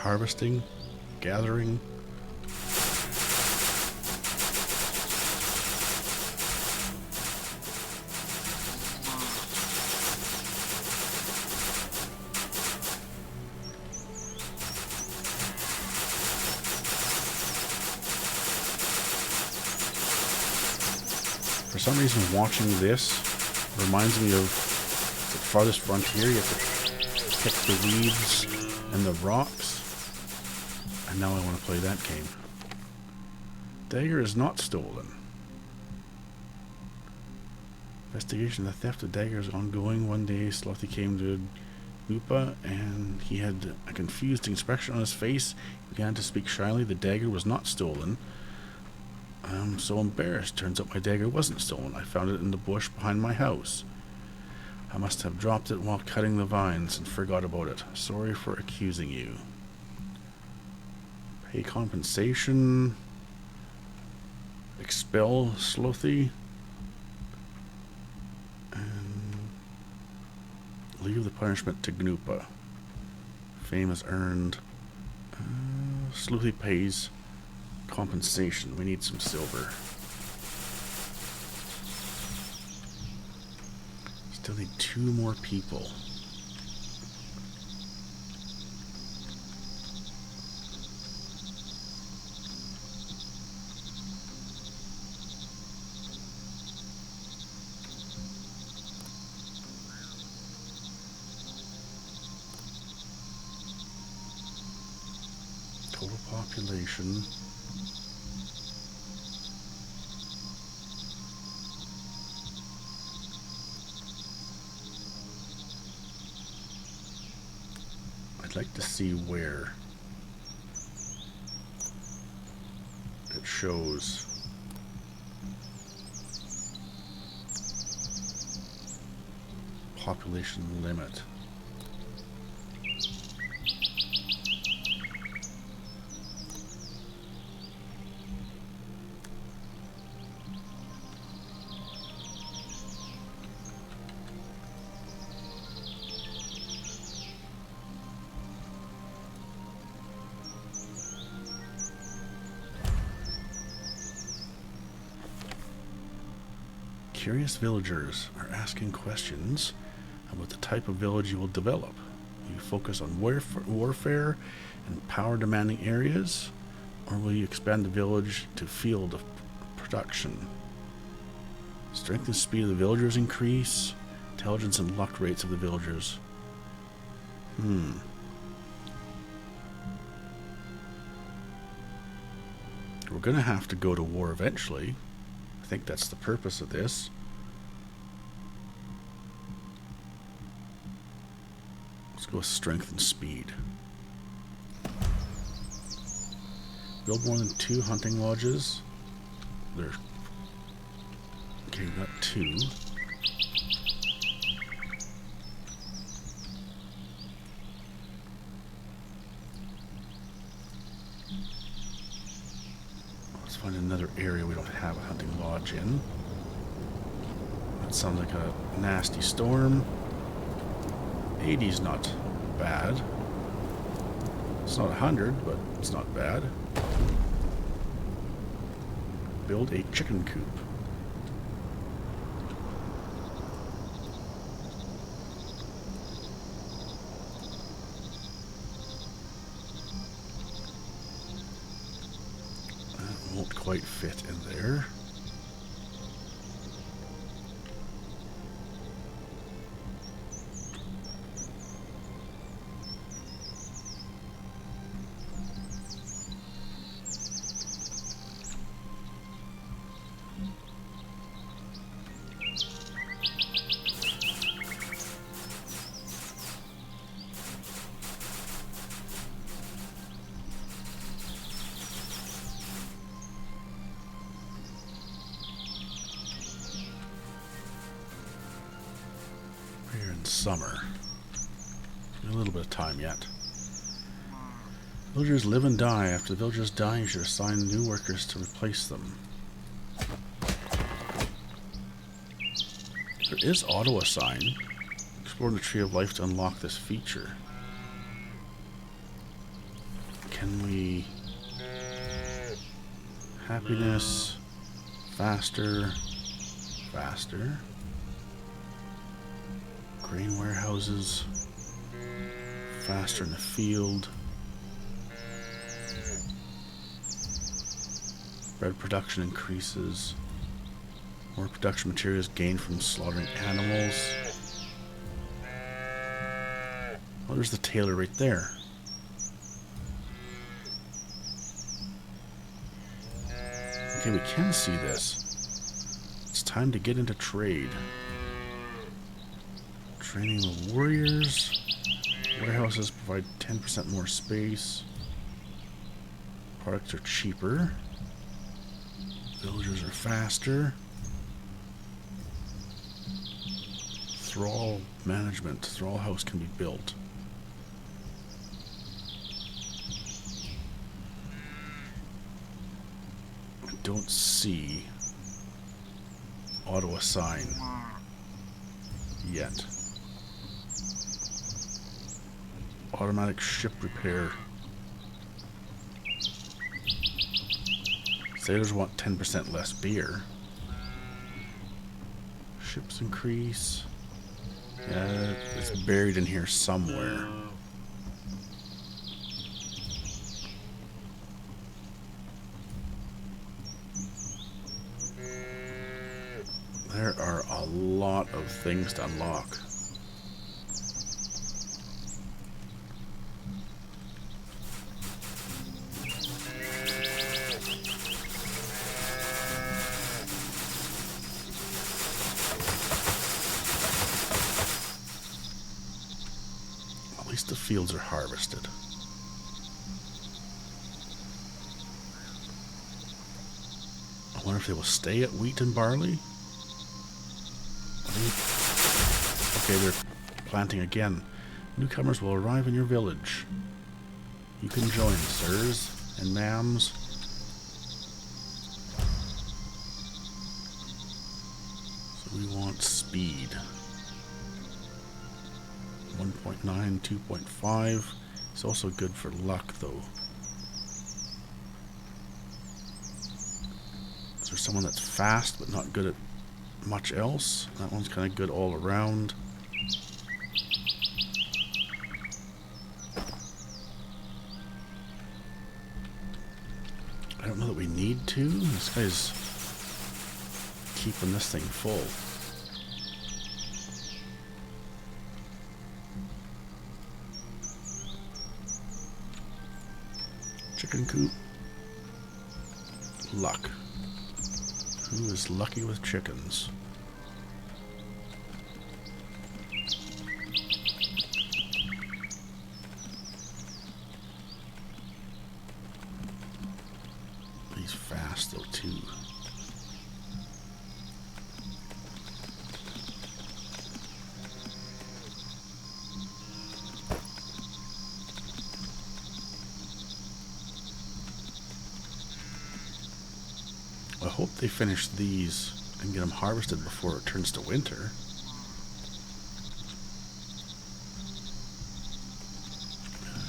Harvesting, gathering. For some reason, watching this reminds me of the farthest frontier. You have to pick the weeds and the rocks. And now I want to play that game. Dagger is not stolen. Investigation of the theft of dagger is ongoing. One day, Slothy came to Lupa, and he had a confused expression on his face. He began to speak shyly. The dagger was not stolen. I'm so embarrassed. Turns out my dagger wasn't stolen. I found it in the bush behind my house. I must have dropped it while cutting the vines and forgot about it. Sorry for accusing you. Pay compensation. Expel Slothy. And leave the punishment to Gnupa. Fame is earned. Slothy pays compensation. We need some silver. Still need 2 more people. Total population. I'd like to see where it shows population limit. Curious villagers are asking questions about the type of village you will develop. Will you focus on warfare and power-demanding areas, or will you expand the village to field of production? Strength and speed of the villagers increase. Intelligence and luck rates of the villagers. We're going to have to go to war eventually. I think that's the purpose of this. Let's go with strength and speed. Build more than 2 hunting lodges. There. Okay, we got 2. Let's find another area we don't have a hunting lodge in. That sounds like a nasty storm. 80's not bad. It's not 100, but it's not bad. Build a chicken coop. Won't quite fit in there. Summer. A little bit of time yet. Villagers live and die. After the villagers die, you should assign new workers to replace them. There is auto assign. Explore the Tree of Life to unlock this feature. Can we... Happiness. Faster. Faster. Grain warehouses, faster in the field, bread production increases, more production materials gained from slaughtering animals. Oh, there's the tailor right there. Okay, we can see this. It's time to get into trade. Training the warriors. Warehouses provide 10% more space. Products are cheaper. Villagers are faster. Thrall management. Thrall house can be built. I don't see auto assign yet. Automatic ship repair. Sailors want 10% less beer. Ships increase. Yeah, it's buried in here somewhere. There are a lot of things to unlock. At least the fields are harvested. I wonder if they will stay at wheat and barley? Okay, they're planting again. Newcomers will arrive in your village. You can join, sirs and ma'ams. So we want speed. 1.9, 2.5. It's also good for luck, though. Is there someone that's fast but not good at much else? That one's kind of good all around. I don't know that we need to. This guy's keeping this thing full. Chicken coop. Luck. Who is lucky with chickens? He's fast though too. I hope they finish these and get them harvested before it turns to winter.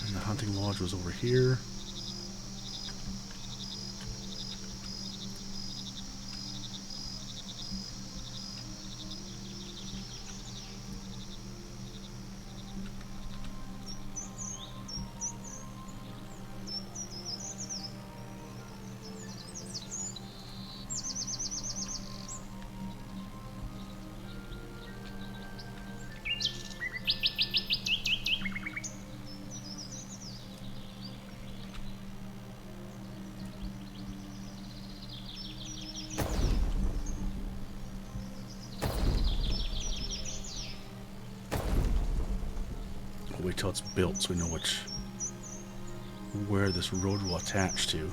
And the hunting lodge was over here. wait till it's built so we know where this road will attach to.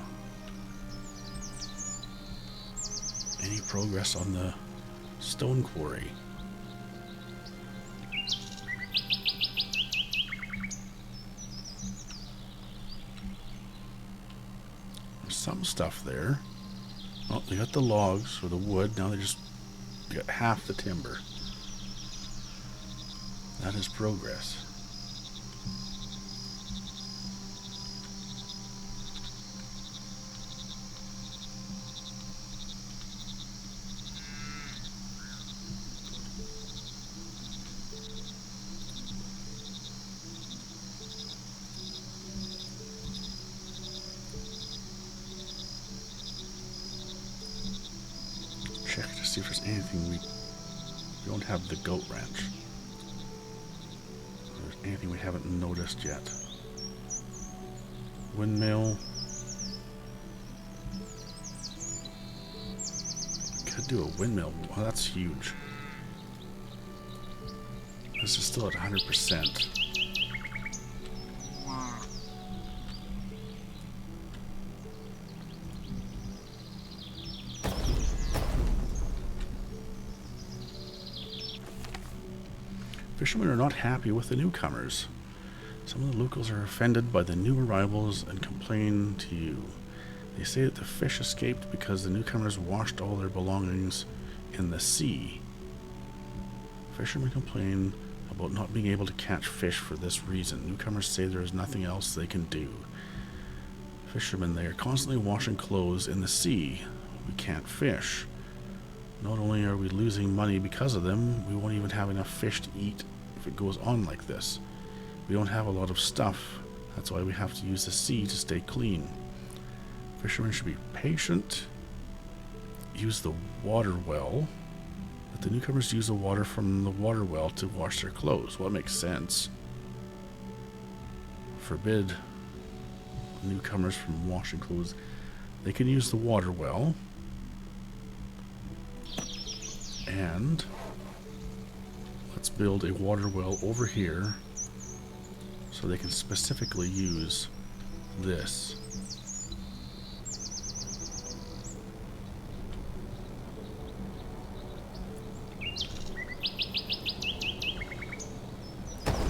Any progress on the stone quarry? There's some stuff there. Oh, they got the logs or the wood. Now they just got half the timber. That is progress. Check to see if there's anything we don't have. The goat ranch. If there's anything we haven't noticed yet. Windmill. Could do a windmill. Wow, that's huge. This is still at 100%. Fishermen are not happy with the newcomers. Some of the locals are offended by the new arrivals and complain to you. They say that the fish escaped because the newcomers washed all their belongings in the sea. Fishermen complain about not being able to catch fish for this reason. Newcomers say there is nothing else they can do. Fishermen, they are constantly washing clothes in the sea. We can't fish. Not only are we losing money because of them, we won't even have enough fish to eat if it goes on like this. We don't have a lot of stuff. That's why we have to use the sea to stay clean. Fishermen should be patient. Use the water well. Let the newcomers use the water from the water well to wash their clothes. Well, that makes sense. Forbid newcomers from washing clothes. They can use the water well. And let's build a water well over here so they can specifically use this.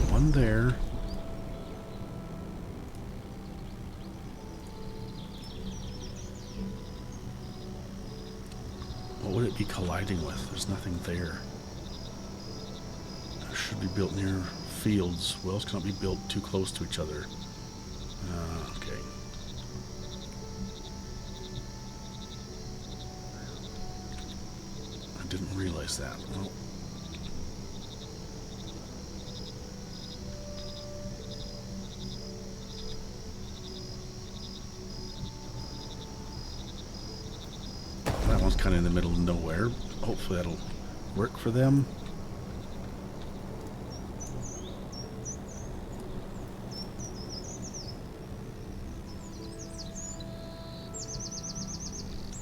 One there. What would it be colliding with? There's nothing there. It should be built near fields. Wells cannot be built too close to each other. Okay. I didn't realize that. Well, that one's kind of in the middle of nowhere. Hopefully that'll work for them.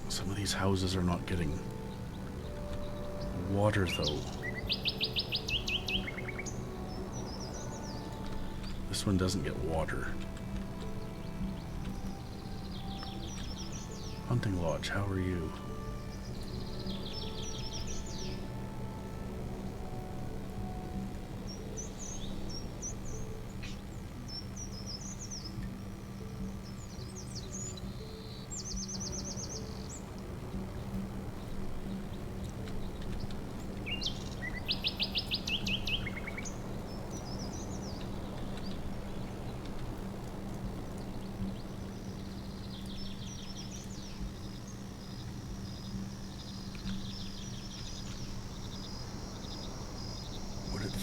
Some of these houses are not getting water though. This one doesn't get water. Hunting Lodge, how are you?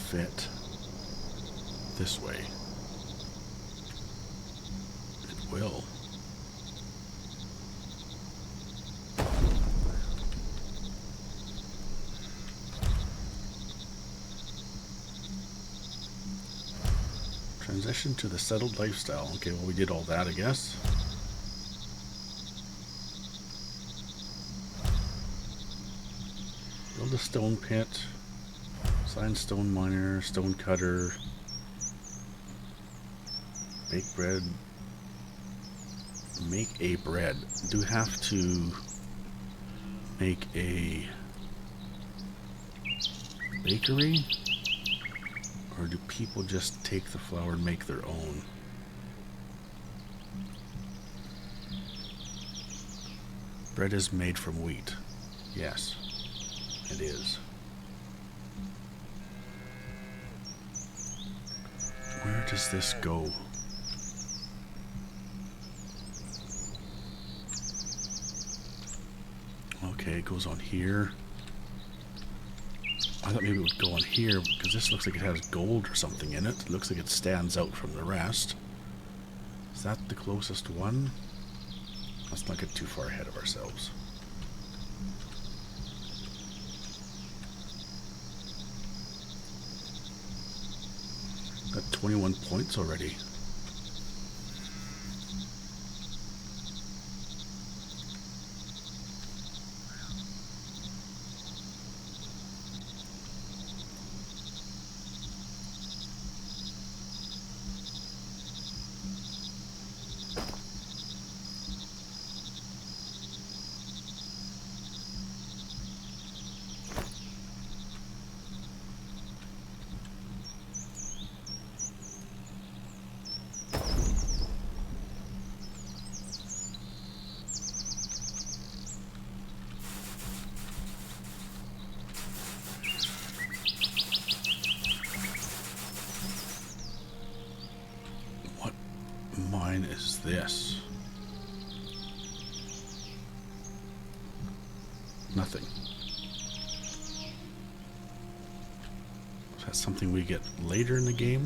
Fit this way. It will. Transition to the settled lifestyle. Okay, well, we did all that, I guess. Build a stone pit. Stone miner, stone cutter. Bake bread. Make a bread. Do we have to make a bakery? Or do people just take the flour and make their own? Bread is made from wheat. Yes, it is. Where does this go? Okay, it goes on here. I thought maybe it would go on here because this looks like it has gold or something in it. It looks like it stands out from the rest. Is that the closest one? Let's not get too far ahead of ourselves. Got 21 points already. Mine is this. Nothing. Is that something we get later in the game?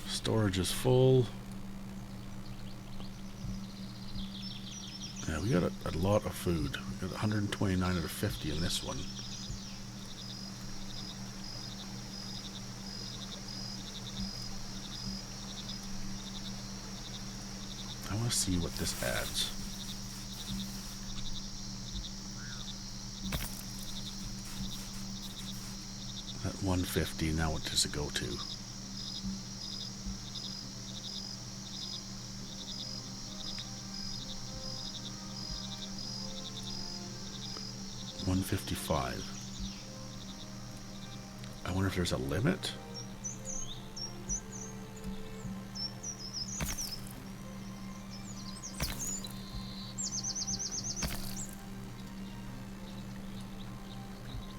Storage is full. Yeah, we got a lot of food. We got 129 out of 50 in this one. I want to see what this adds. At 150, now what does it go to? $155. I wonder if there's a limit?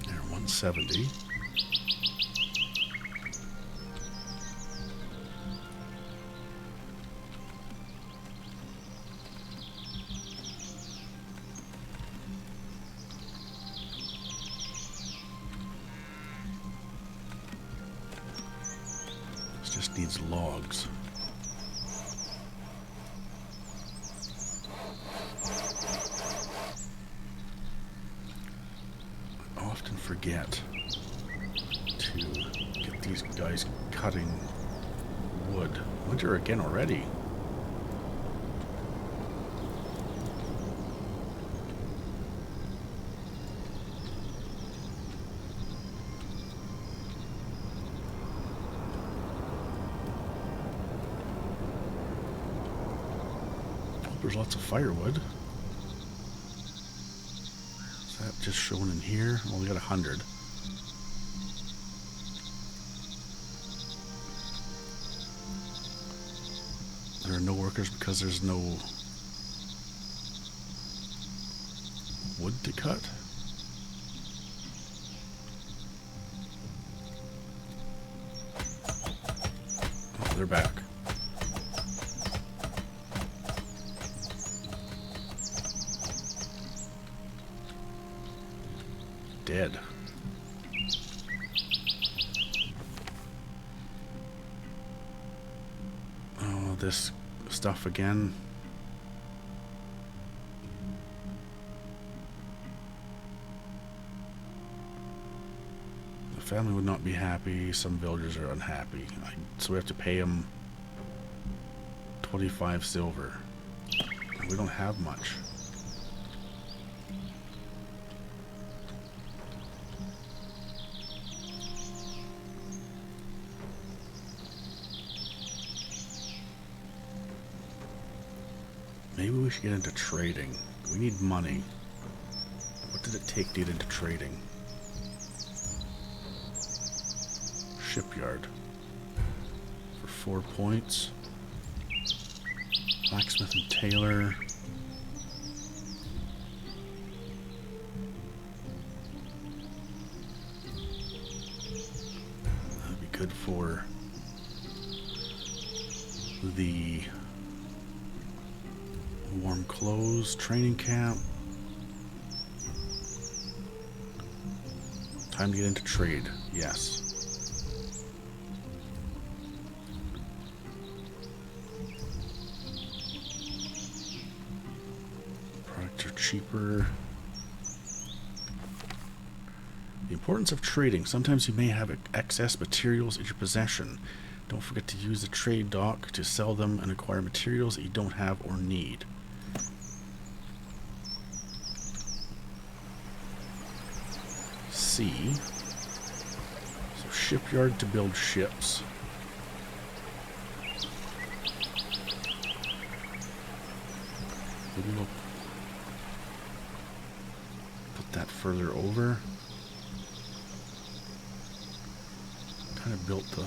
There, 170. Just needs logs. I often forget to get these guys cutting wood. Winter again already. There's lots of firewood. Is that just shown in here? Well, we got 100. There are no workers because there's no wood to cut. Oh, they're back. Dead. Oh, this stuff again. The family would not be happy. Some villagers are unhappy. So we have to pay them 25 silver. We don't have much. Maybe we should get into trading. We need money. What did it take to get into trading? Shipyard. For 4 points. Blacksmith and tailor. That'd be good for the warm clothes training camp. Time to get into trade. Yes. Products are cheaper. The importance of trading. Sometimes you may have excess materials in your possession. Don't forget to use the trade dock to sell them and acquire materials that you don't have or need. Sea. So shipyard to build ships. Maybe we'll put that further over. Kind of built the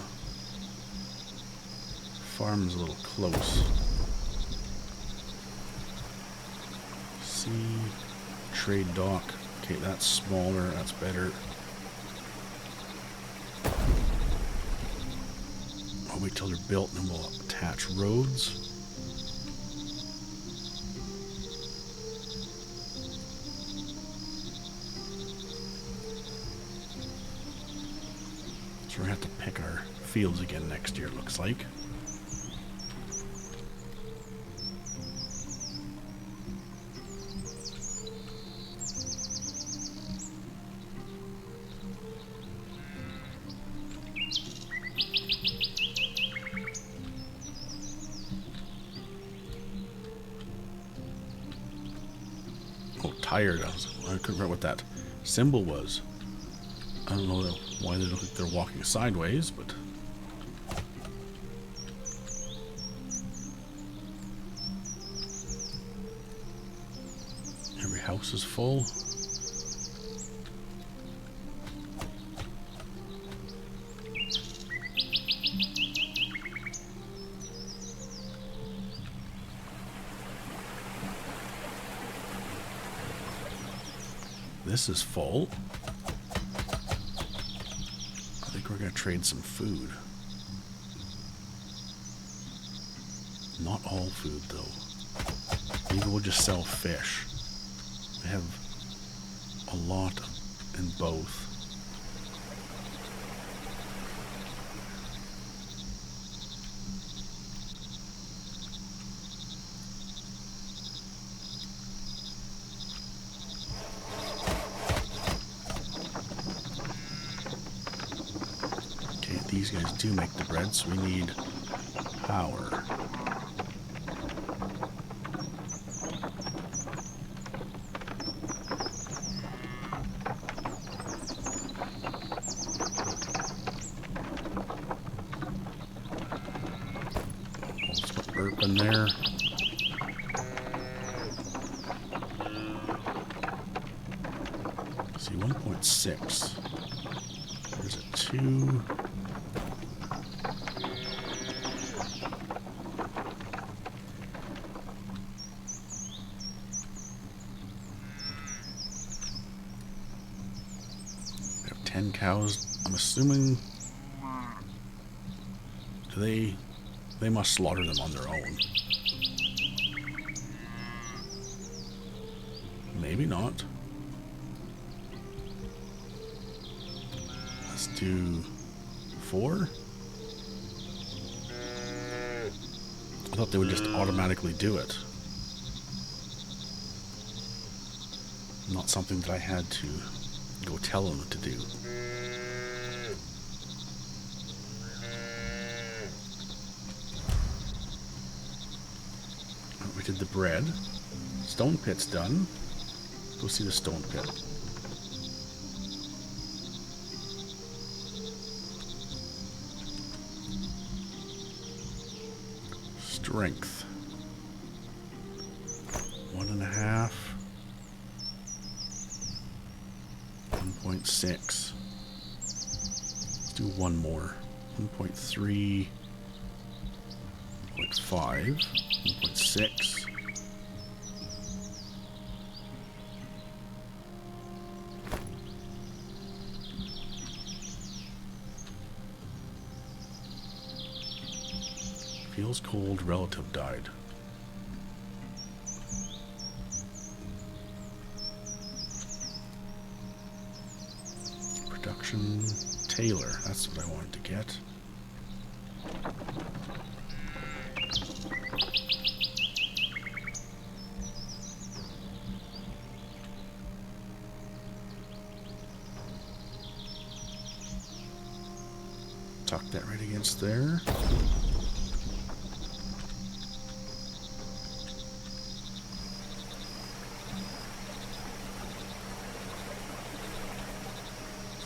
farms a little close. Sea, trade dock. Okay, that's smaller, that's better. I'll wait till they're built and then we'll attach roads. So we're gonna have to pick our fields again next year, it looks like. Tired. I couldn't remember what that symbol was. I don't know why they look like they're walking sideways, but every house is full. This is full. I think we're going to trade some food. Not all food, though. Maybe we'll just sell fish. They have a lot in both. These guys do make the bread, so we need power. Let's put burp in there. Let's see, 1.6. There's a 2. We have 10 cows. I'm assuming they must slaughter them on their own. Maybe not. Let's do 4. I thought they would just automatically do it. Not something that I had to go tell them to do. the bread. Stone pit's done. Go see the stone pit. Strength. 1.5. 1.6. Let's do one more. 1.3. 1.5. 1.6. Feels cold, relative died. Production Taylor, that's what I wanted to get. Tuck that right against there.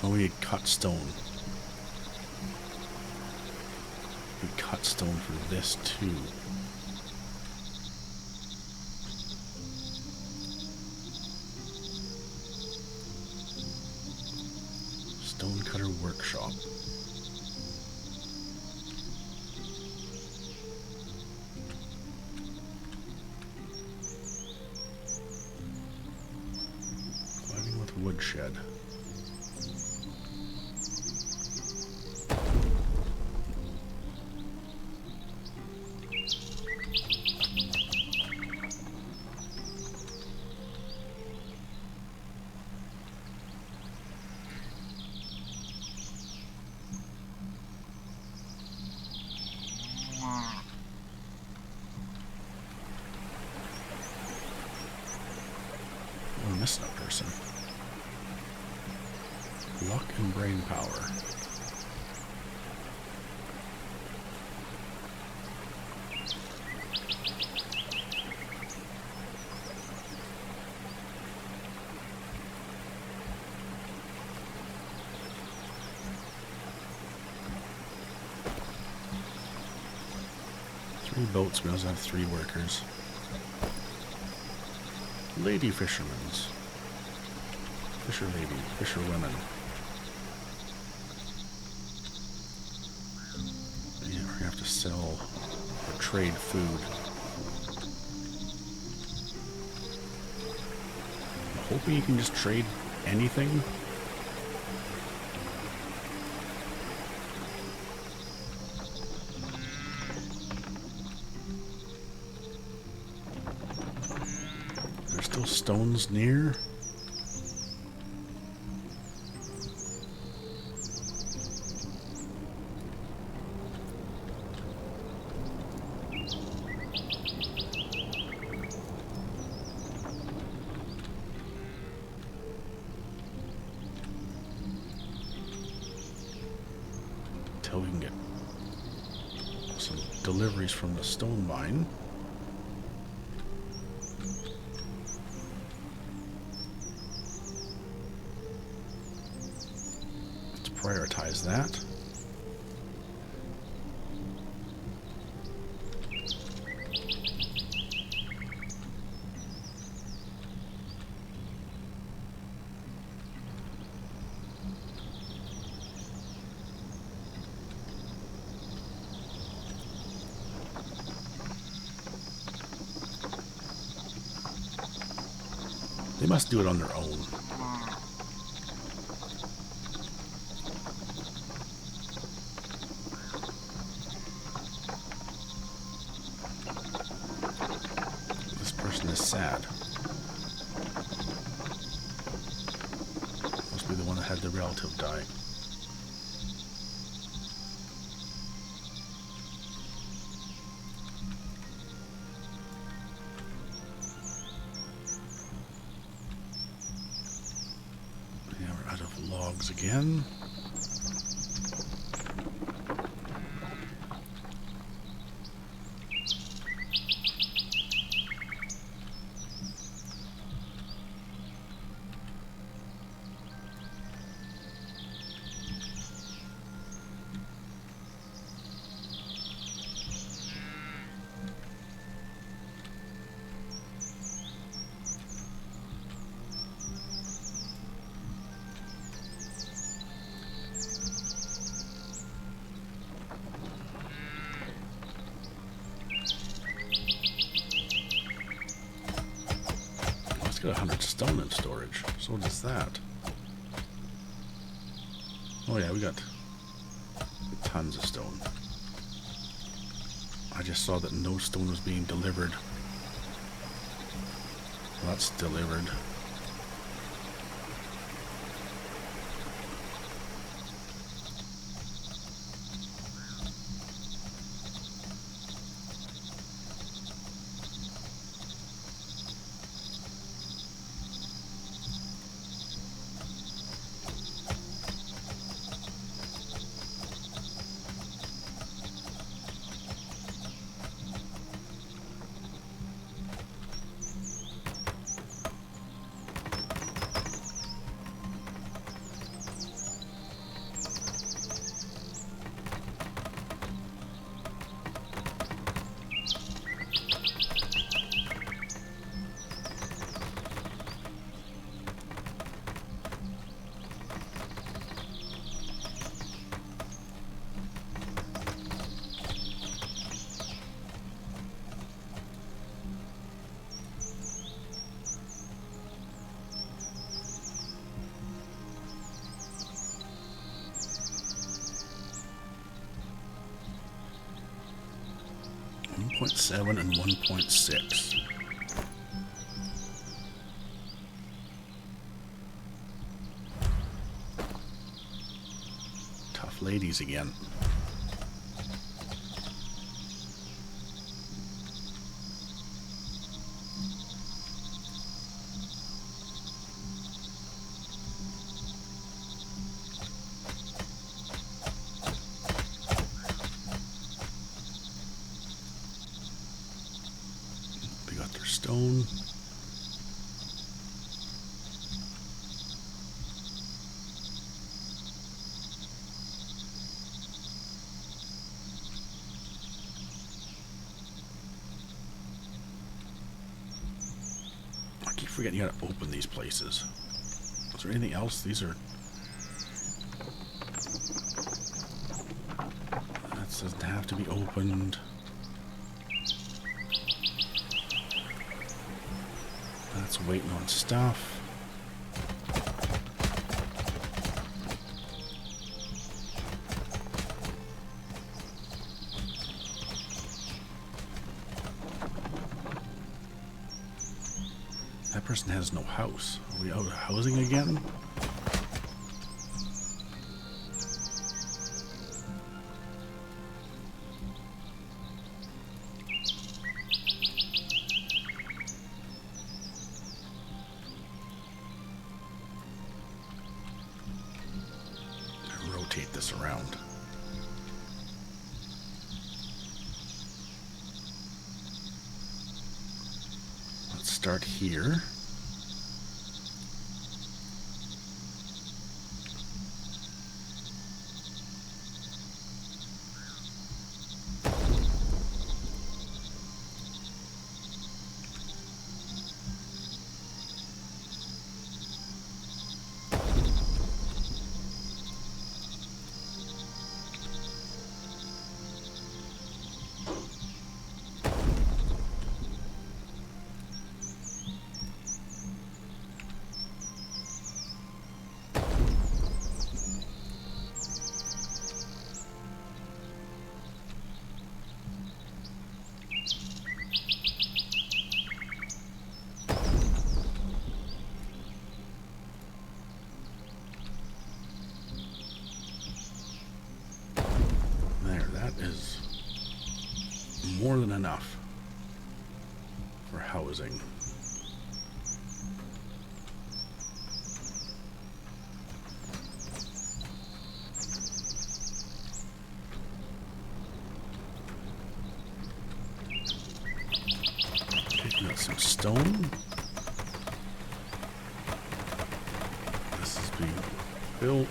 Oh, we had cut stone. We cut stone for this too. Stonecutter Workshop. Climbing with woodshed. We're missing a person. Luck and brain power. Three boats, we also have 3 workers. Lady fishermen's. Fisher lady, fisher women. Yeah, we're gonna have to sell or trade food. I'm hoping you can just trade anything. Still stones near. Until we can get some deliveries from the stone mine. Prioritize that. They must do it on their own. Is sad. Must be the one that had the relative die. Yeah, we're out of logs again. stone in storage. So does that. Oh yeah, we got tons of stone. I just saw that no stone was being delivered. Well, that's delivered. .7 and 1.6. Tough ladies again. Stone. I keep forgetting how to open these places. Is there anything else? These are... That doesn't have to be opened. That's waiting on stuff. That person has no house. Are we out of housing again? Rotate this around. Let's start here. Is more than enough for housing. Taking out some stone. This is being built.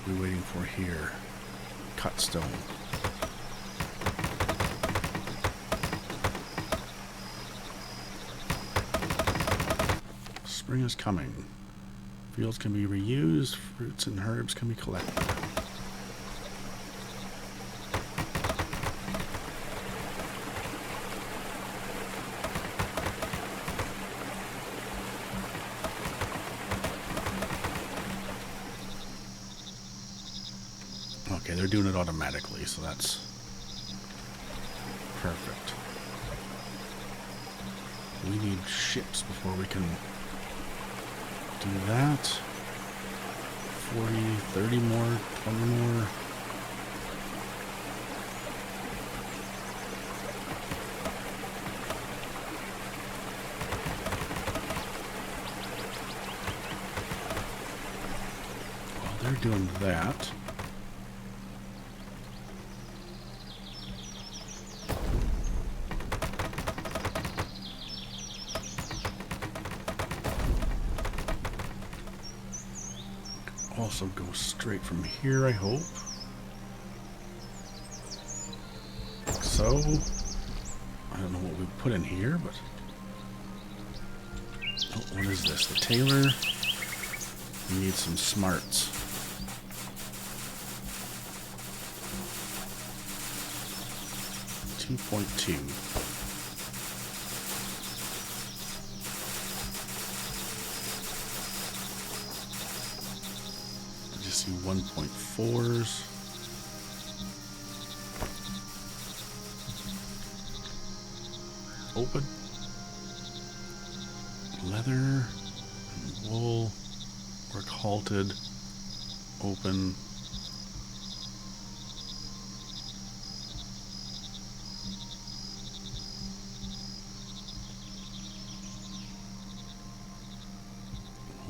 What are we waiting for here? Cut stone. Spring is coming. Fields can be reused. Fruits and herbs can be collected. Okay, they're doing it automatically, so that's perfect. We need ships before we can do that. 40, 30 more, 20 more. While they're doing that, also go straight from here, I hope. So, I don't know what we put in here, but... Oh, what is this? The tailor? We need some smarts. .2. Just see 1.4s. Open. Leather and wool. Work halted. Open.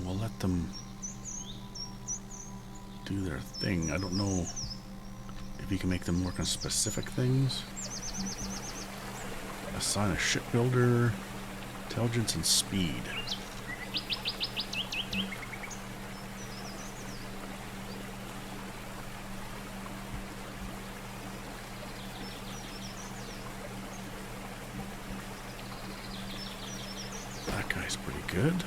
We'll let them do their thing. I don't know if you can make them work on specific things. Assign a shipbuilder, intelligence and speed. That guy's pretty good.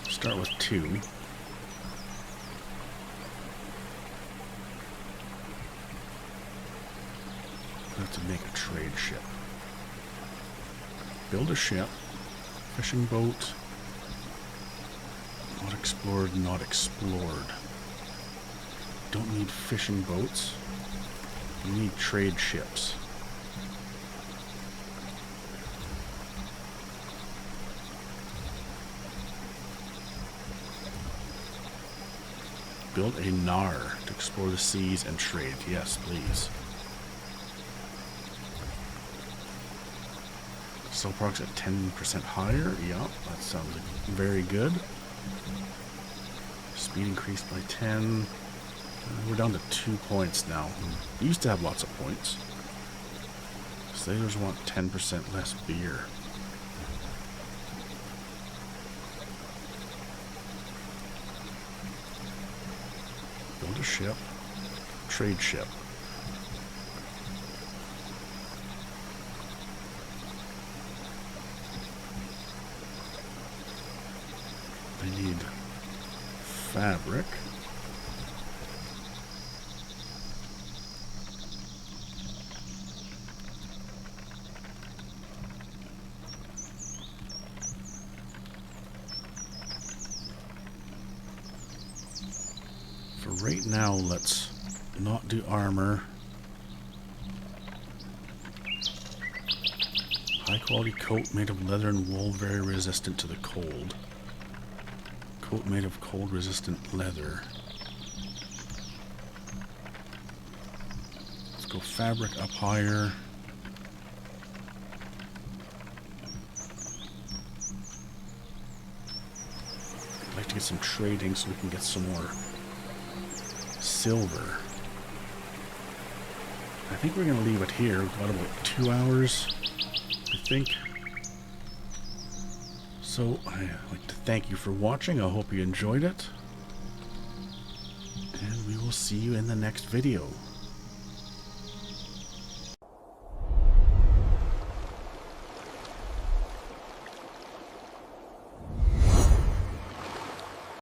Start with 2. Have to make a trade ship. Build a ship. Fishing boat. Not explored, not explored. Don't need fishing boats. You need trade ships. Build a Nar to explore the seas and trade. Yes, please. Sell products at 10% higher. Yeah, that sounds very good. Speed increased by 10. We're down to 2 points now. We used to have lots of points. Sailors want 10% less beer. Build a ship. Trade ship. They need fabric. For right now, let's not do armor. High quality coat made of leather and wool, very resistant to the cold. Coat made of cold resistant leather. Let's go fabric up higher. I'd like to get some trading so we can get some more silver. I think we're going to leave it here. We've got about 2 hours, I think. So, I'd like to thank you for watching. I hope you enjoyed it. And we will see you in the next video.